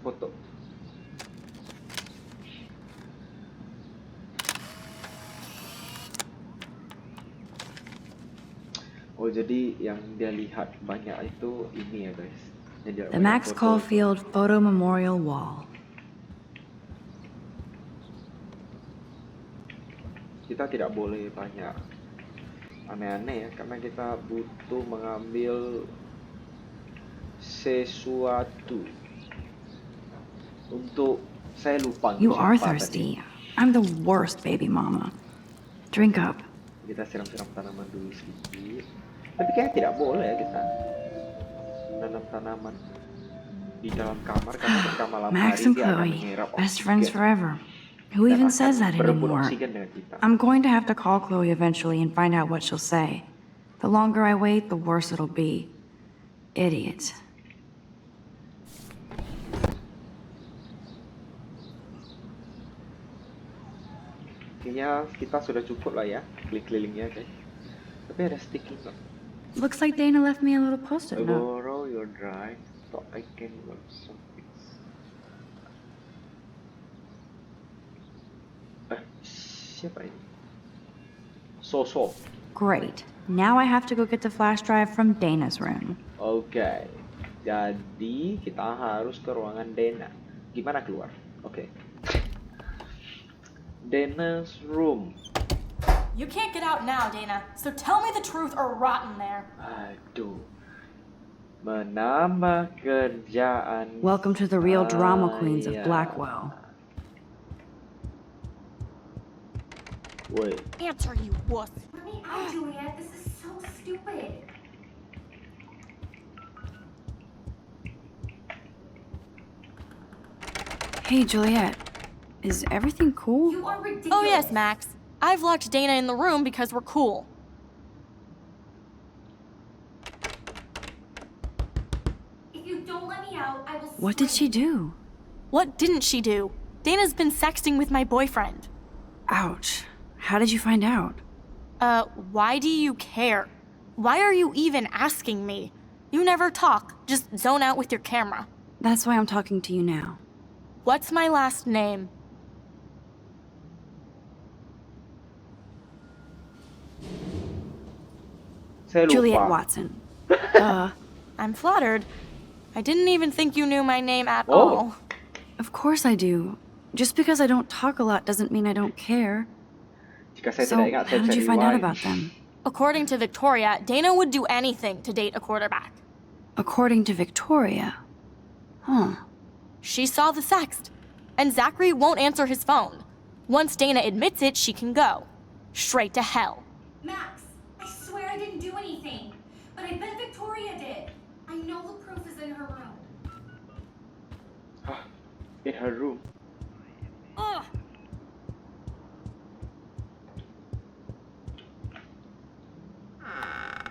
Foto. Oh, jadi yang dia lihat banyak itu ini ya, guys. The Max Caulfield Photo Memorial Wall. Kita tidak boleh banyak aneh-aneh ya, karena kita butuh mengambil sesuatu. Untuk saya lupa. You are thirsty. I'm the worst baby mama. Drink up. Kita siram-siram tanaman dulu sedikit. Tapi kayaknya tidak boleh ya kita nanam tanaman di dalam kamar, karena ketika malam Max hari and dia akan Chloe, menyerap best friends oksigen. forever. Who even says that anymore? Dengan kita. I'm going to have to call Chloe eventually and find out what she'll say. The longer I wait, the worse it'll be. Idiot. Kayaknya kita sudah cukup lah ya, keliling-kelilingnya guys. Tapi ada sticky note. Looks like Dana left me a little post-it I note. borrow your drive, so I can work some things. Siapa ini? So. Great. Now I have to go get the flash drive from Dana's room. Oke. Jadi kita harus ke ruangan Dana. Gimana keluar? Oke. Dana's room. You can't get out now, Dana, so tell me the truth or rot in there. Aduh. Menambah kerjaan. Welcome to the real drama queens of Blackwell. Wait. Answer, you wuss. Let me out, Juliet. This is so stupid. Hey, Juliet. Is everything cool? You are ridiculous. Oh yes, Max. I've locked Dana in the room because we're cool. you don't let me out, I will. What did she do? What didn't she do? Dana's been sexting with my boyfriend. Ouch. How did you find out? Why do you care? Why are you even asking me? You never talk, just zone out with your camera. That's why I'm talking to you now. What's my last name? Saya lupa. Juliet Watson. I'm flattered. I didn't even think you knew my name at Oh. all. Of course I do. Just because I don't talk a lot doesn't mean I don't care. Jika saya So, tidak ingat, how saya did you cari find out why. about them? According to Victoria, Dana would do anything to date a quarterback. According to Victoria. Huh. She saw the sext, and Zachary won't answer his phone. Once Dana admits it, she can go. Straight to hell. Max, I swear I didn't do anything. But I bet Victoria did. I know the proof is in her room. In her room. Ugh.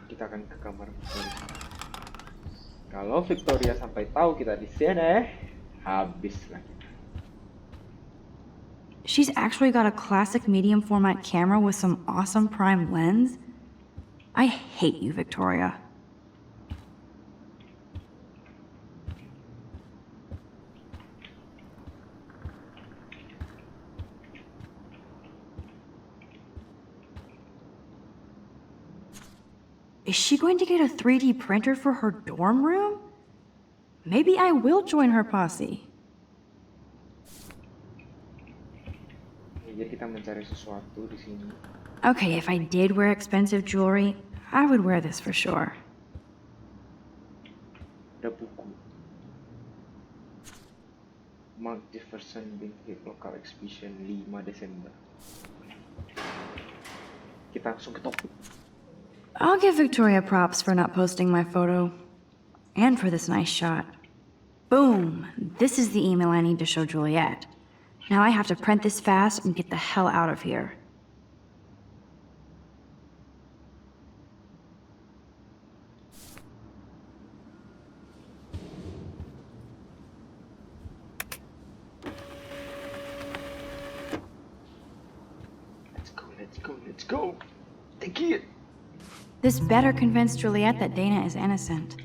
Kita akan ke kamar Victoria. Kalau Victoria sampai tahu kita di sini, habis lah kita. She's actually got a classic medium format camera with some awesome prime lens. I hate you, Victoria. Is she going to get a 3D printer for her dorm room? Maybe I will join her posse. Jadi kita mencari sesuatu di sini. Okay, if I did wear expensive jewelry, I would wear this for sure. Ada buku. Mark Jefferson Binfield Local Exhibition 5 Desember. Kita langsung ke topik. I'll give Victoria props for not posting my photo. And for this nice shot. Boom! This is the email I need to show Juliet. Now I have to print this fast and get the hell out of here. Let's go. Take it. This better convince Juliet that Dana is innocent.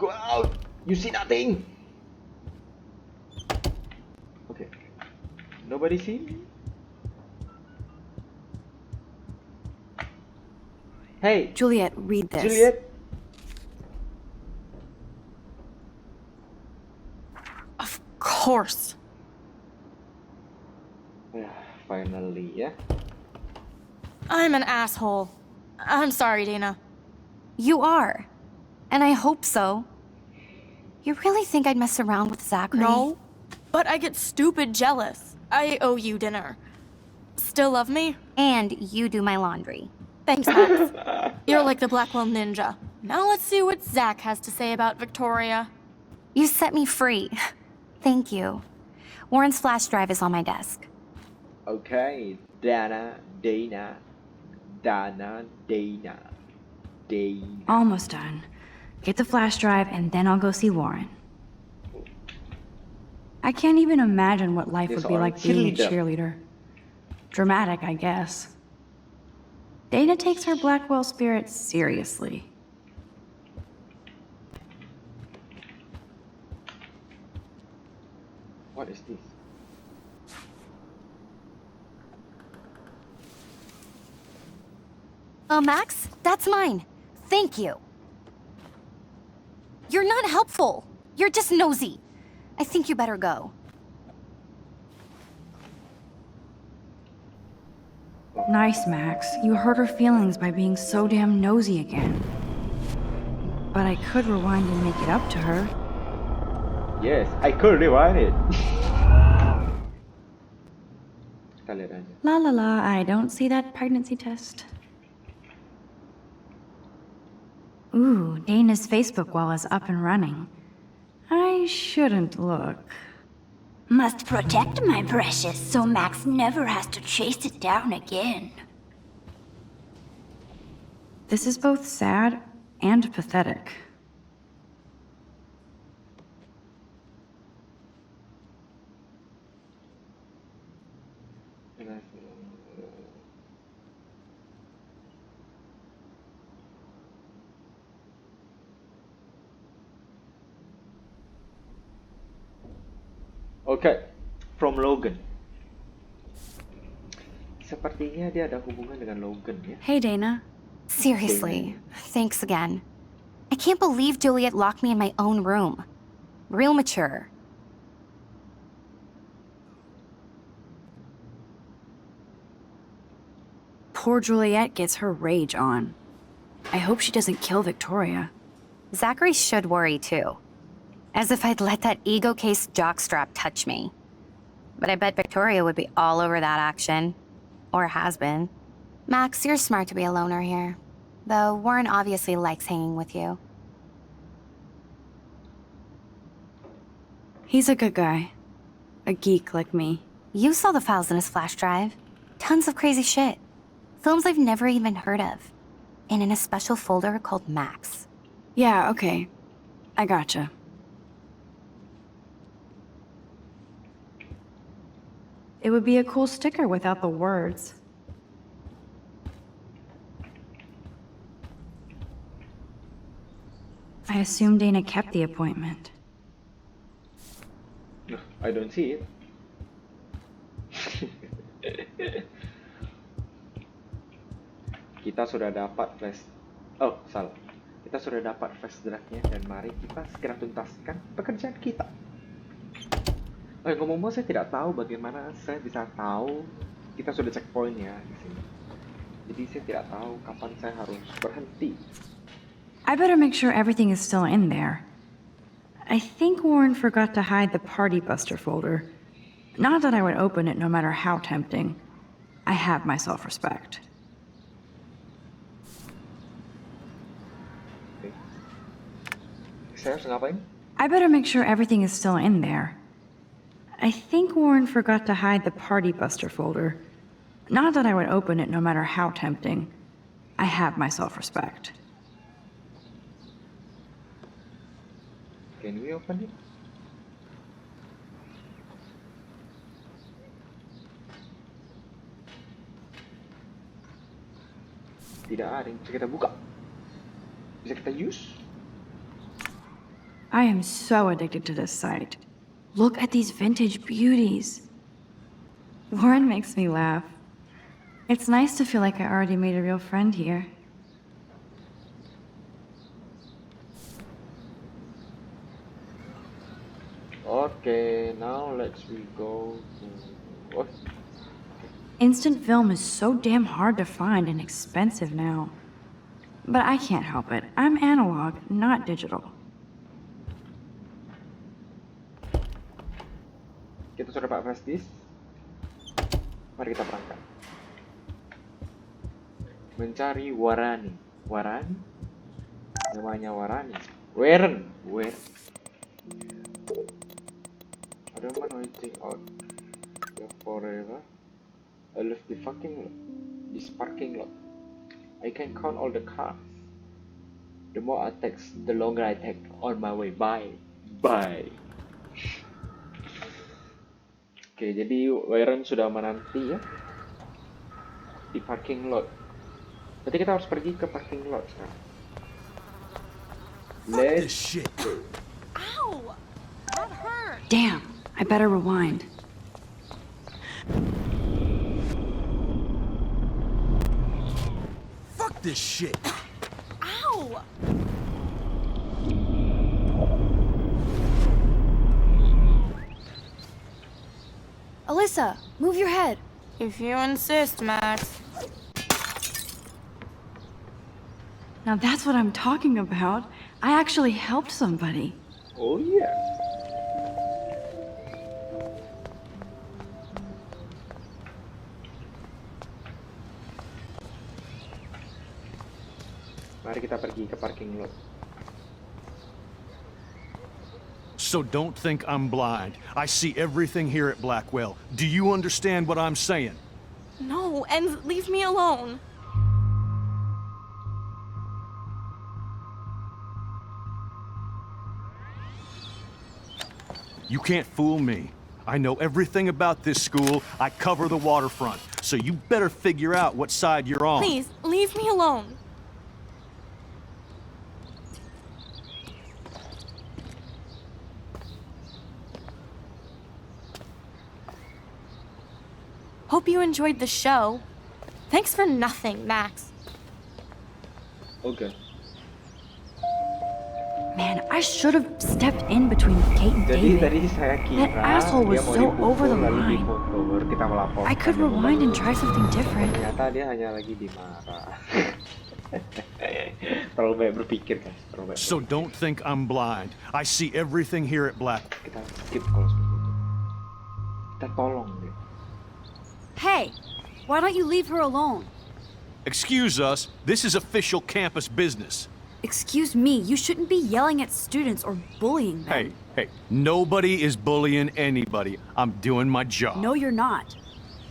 Go out. You see nothing. Okay. Nobody see me? Hey, Juliet, read this. Juliet. Of course. Finally, yeah. I'm an asshole. I'm sorry, Dana. You are. And I hope so. You really think I'd mess around with Zachary? No, but I get stupid jealous. I owe you dinner. Still love me? And you do my laundry. Thanks, Max. You're like the Blackwell ninja. Now let's see what Zach has to say about Victoria. You set me free. Thank you. Warren's flash drive is on my desk. Okay, Dana. Almost done. Get the flash drive and then I'll go see Warren. I can't even imagine what life would be like being a cheerleader. Dramatic, I guess. Dana takes her Blackwell spirit seriously. What is this? Max, that's mine. Thank you. You're not helpful. You're just nosy. I think you better go. Nice, Max. You hurt her feelings by being so damn nosy again. But I could rewind and make it up to her. Yes, I could rewind it. Kita lihat aja. La la la, I don't see that pregnancy test. Ooh, Dana's Facebook wall is up and running. I shouldn't look. Must protect my precious so Max never has to chase it down again. This is both sad and pathetic. Oke, from Logan. Sepertinya dia ada hubungan dengan Logan ya. Hey, Dana. Seriously, thanks again. I can't believe Juliet locked me in my own room. Real mature. Poor Juliet gets her rage on. I hope she doesn't kill Victoria. Zachary should worry too. As if I'd let that ego-cased jockstrap touch me. But I bet Victoria would be all over that action. Or has been. Max, you're smart to be a loner here. Though Warren obviously likes hanging with you. He's a good guy. A geek like me. You saw the files in his flash drive. Tons of crazy shit. Films I've never even heard of. And in a special folder called Max. Yeah, okay. I gotcha. It would be a cool sticker without the words. I assume Dana kept the appointment. I don't see it. Kita sudah dapat flash. Oh, salah. Kita sudah dapat flash drive-nya dan mari kita segera tuntaskan pekerjaan kita. Oh, ngomong-ngomong saya tidak tahu bagaimana saya bisa tahu kita sudah checkpoint ya di sini. Jadi saya tidak tahu kapan saya harus berhenti. I better make sure everything is still in there. I think Warren forgot to hide the Party Buster folder. Not that I would open it no matter how tempting. I have my self-respect. Saya harus ngapain? I better make sure everything is still in there. I think Warren forgot to hide the Party Buster folder. Not that I would open it no matter how tempting. I have my self-respect. Can we open it? Tidak ada yang bisa kita buka. Bisa kita use? I am so addicted to this site. Look at these vintage beauties. Warren makes me laugh. It's nice to feel like I already made a real friend here. Okay, now let's go to... What? Instant film is so damn hard to find and expensive now. But I can't help it. I'm analog, not digital. Kita sudah dapat flash disk. Mari kita berangkat. Mencari Warani. Warani? Namanya Warani. Warren. I don't want waiting out there forever. I left the fucking lot. This parking lot. I can count all the cars. The more I text, the longer I take on my way. Bye. Oke, jadi Warren sudah menanti ya di parking lot. Berarti kita harus pergi ke parking lot sekarang. Let's go. Ow! That hurt! Damn, I better rewind. Fuck this shit! Ow! Alyssa, move your head. If you insist, Max. Now that's what I'm talking about. I actually helped somebody. Oh yeah. Mari kita pergi ke parking lot. So don't think I'm blind. I see everything here at Blackwell. Do you understand what I'm saying? No, and leave me alone. You can't fool me. I know everything about this school. I cover the waterfront. So you better figure out what side you're on. Please, leave me alone. Hope you enjoyed the show. Thanks for nothing, Max. Oke. Man, I should have stepped in between Kate and Jadi David. tadi saya kira That asshole was dia mau so dipukul, over the lalu line. difoto, baru kita melaporkan. I could rewind and try something different. Ternyata dia hanya lagi dimarah. Terlalu banyak berpikir, guys. Terlalu banyak. So don't think I'm blind. I see everything here at Black. Kita skip kalau seperti itu. Kita tolong dia. Hey, why don't you leave her alone? Excuse us, this is official campus business. Excuse me, you shouldn't be yelling at students or bullying them. Hey, nobody is bullying anybody. I'm doing my job. No, you're not.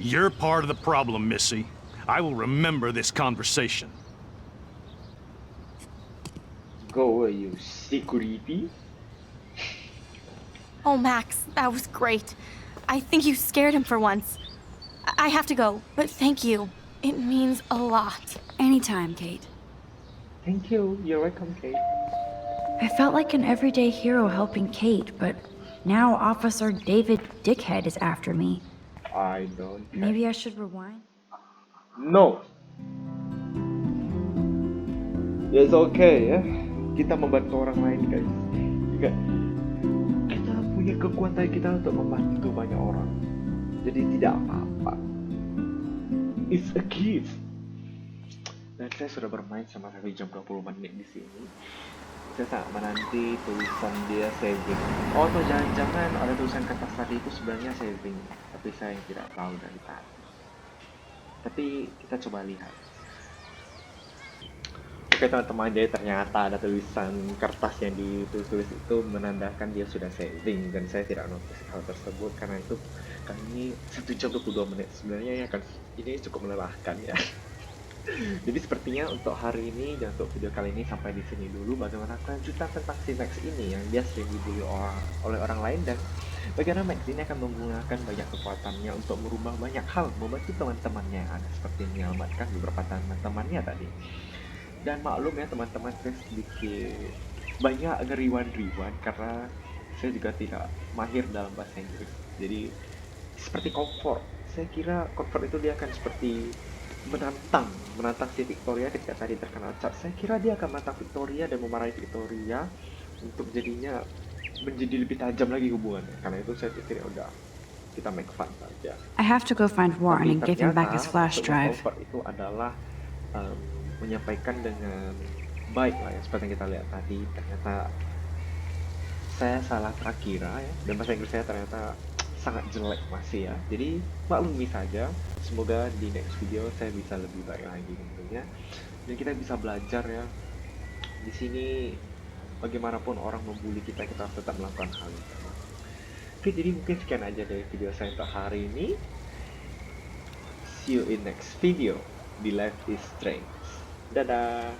You're part of the problem, Missy. I will remember this conversation. Go away, you security. Oh, Max, that was great. I think you scared him for once. I have to go, but thank you. It means a lot. Anytime, Kate. Thank you. You're welcome, Kate. I felt like an everyday hero helping Kate, but now Officer David Dickhead is after me. I don't care. Maybe I should rewind? No. It's okay ya. Kita membantu orang lain, guys. Juga kita punya kekuatan kita untuk membantu banyak orang. Jadi tidak apa-apa. It's a gift. Dan saya sudah bermain sama sampai jam 20 menit di sini. Saya sangat menanti tulisan dia saving. Oh, atau jangan-jangan ada tulisan kertas tadi itu sebenarnya saving, tapi saya yang tidak tahu dari tadi. Tapi kita coba lihat. Oke teman-teman, jadi ternyata ada tulisan kertas yang ditulis itu menandakan dia sudah saving, dan saya tidak notice hal tersebut karena itu kali ini 1 jam 22 menit. Sebenarnya ya kan ini cukup melelahkan ya. Jadi sepertinya untuk hari ini dan untuk video kali ini sampai di sini dulu. Bagaimana kelanjutan tentang si Max ini yang dia sering dibully oleh orang lain, dan bagaimana Max ini akan menggunakan banyak kekuatannya untuk merubah banyak hal, membantu teman-temannya yang ada, seperti menyelamatkan beberapa teman-temannya tadi. Dan maklum ya teman-teman, saya sedikit banyak ngeriwan karena saya juga tidak mahir dalam bahasa Inggris. Jadi seperti comfort, saya kira comfort itu dia akan seperti menantang si Victoria ketika tadi terkena cat. Saya kira dia akan menantang Victoria dan memarahi Victoria untuk jadinya menjadi lebih tajam lagi hubungannya. Karena itu saya pikir ya udah, kita make fun saja. I have to go find Warren and give him back his flash drive. Comfort itu adalah menyampaikan dengan baik lah ya, seperti yang kita lihat tadi. Ternyata saya salah prakira ya, dan bahasa Inggris saya ternyata sangat jelek masih ya. Jadi maklumi saja. Semoga di next video saya bisa lebih baik lagi tentunya, dan kita bisa belajar ya. Di sini bagaimanapun orang membuli kita, kita harus tetap melakukan hal itu. Oke, jadi mungkin sekian aja dari video saya untuk hari ini. See you in next video di Life is Strange. Dadah.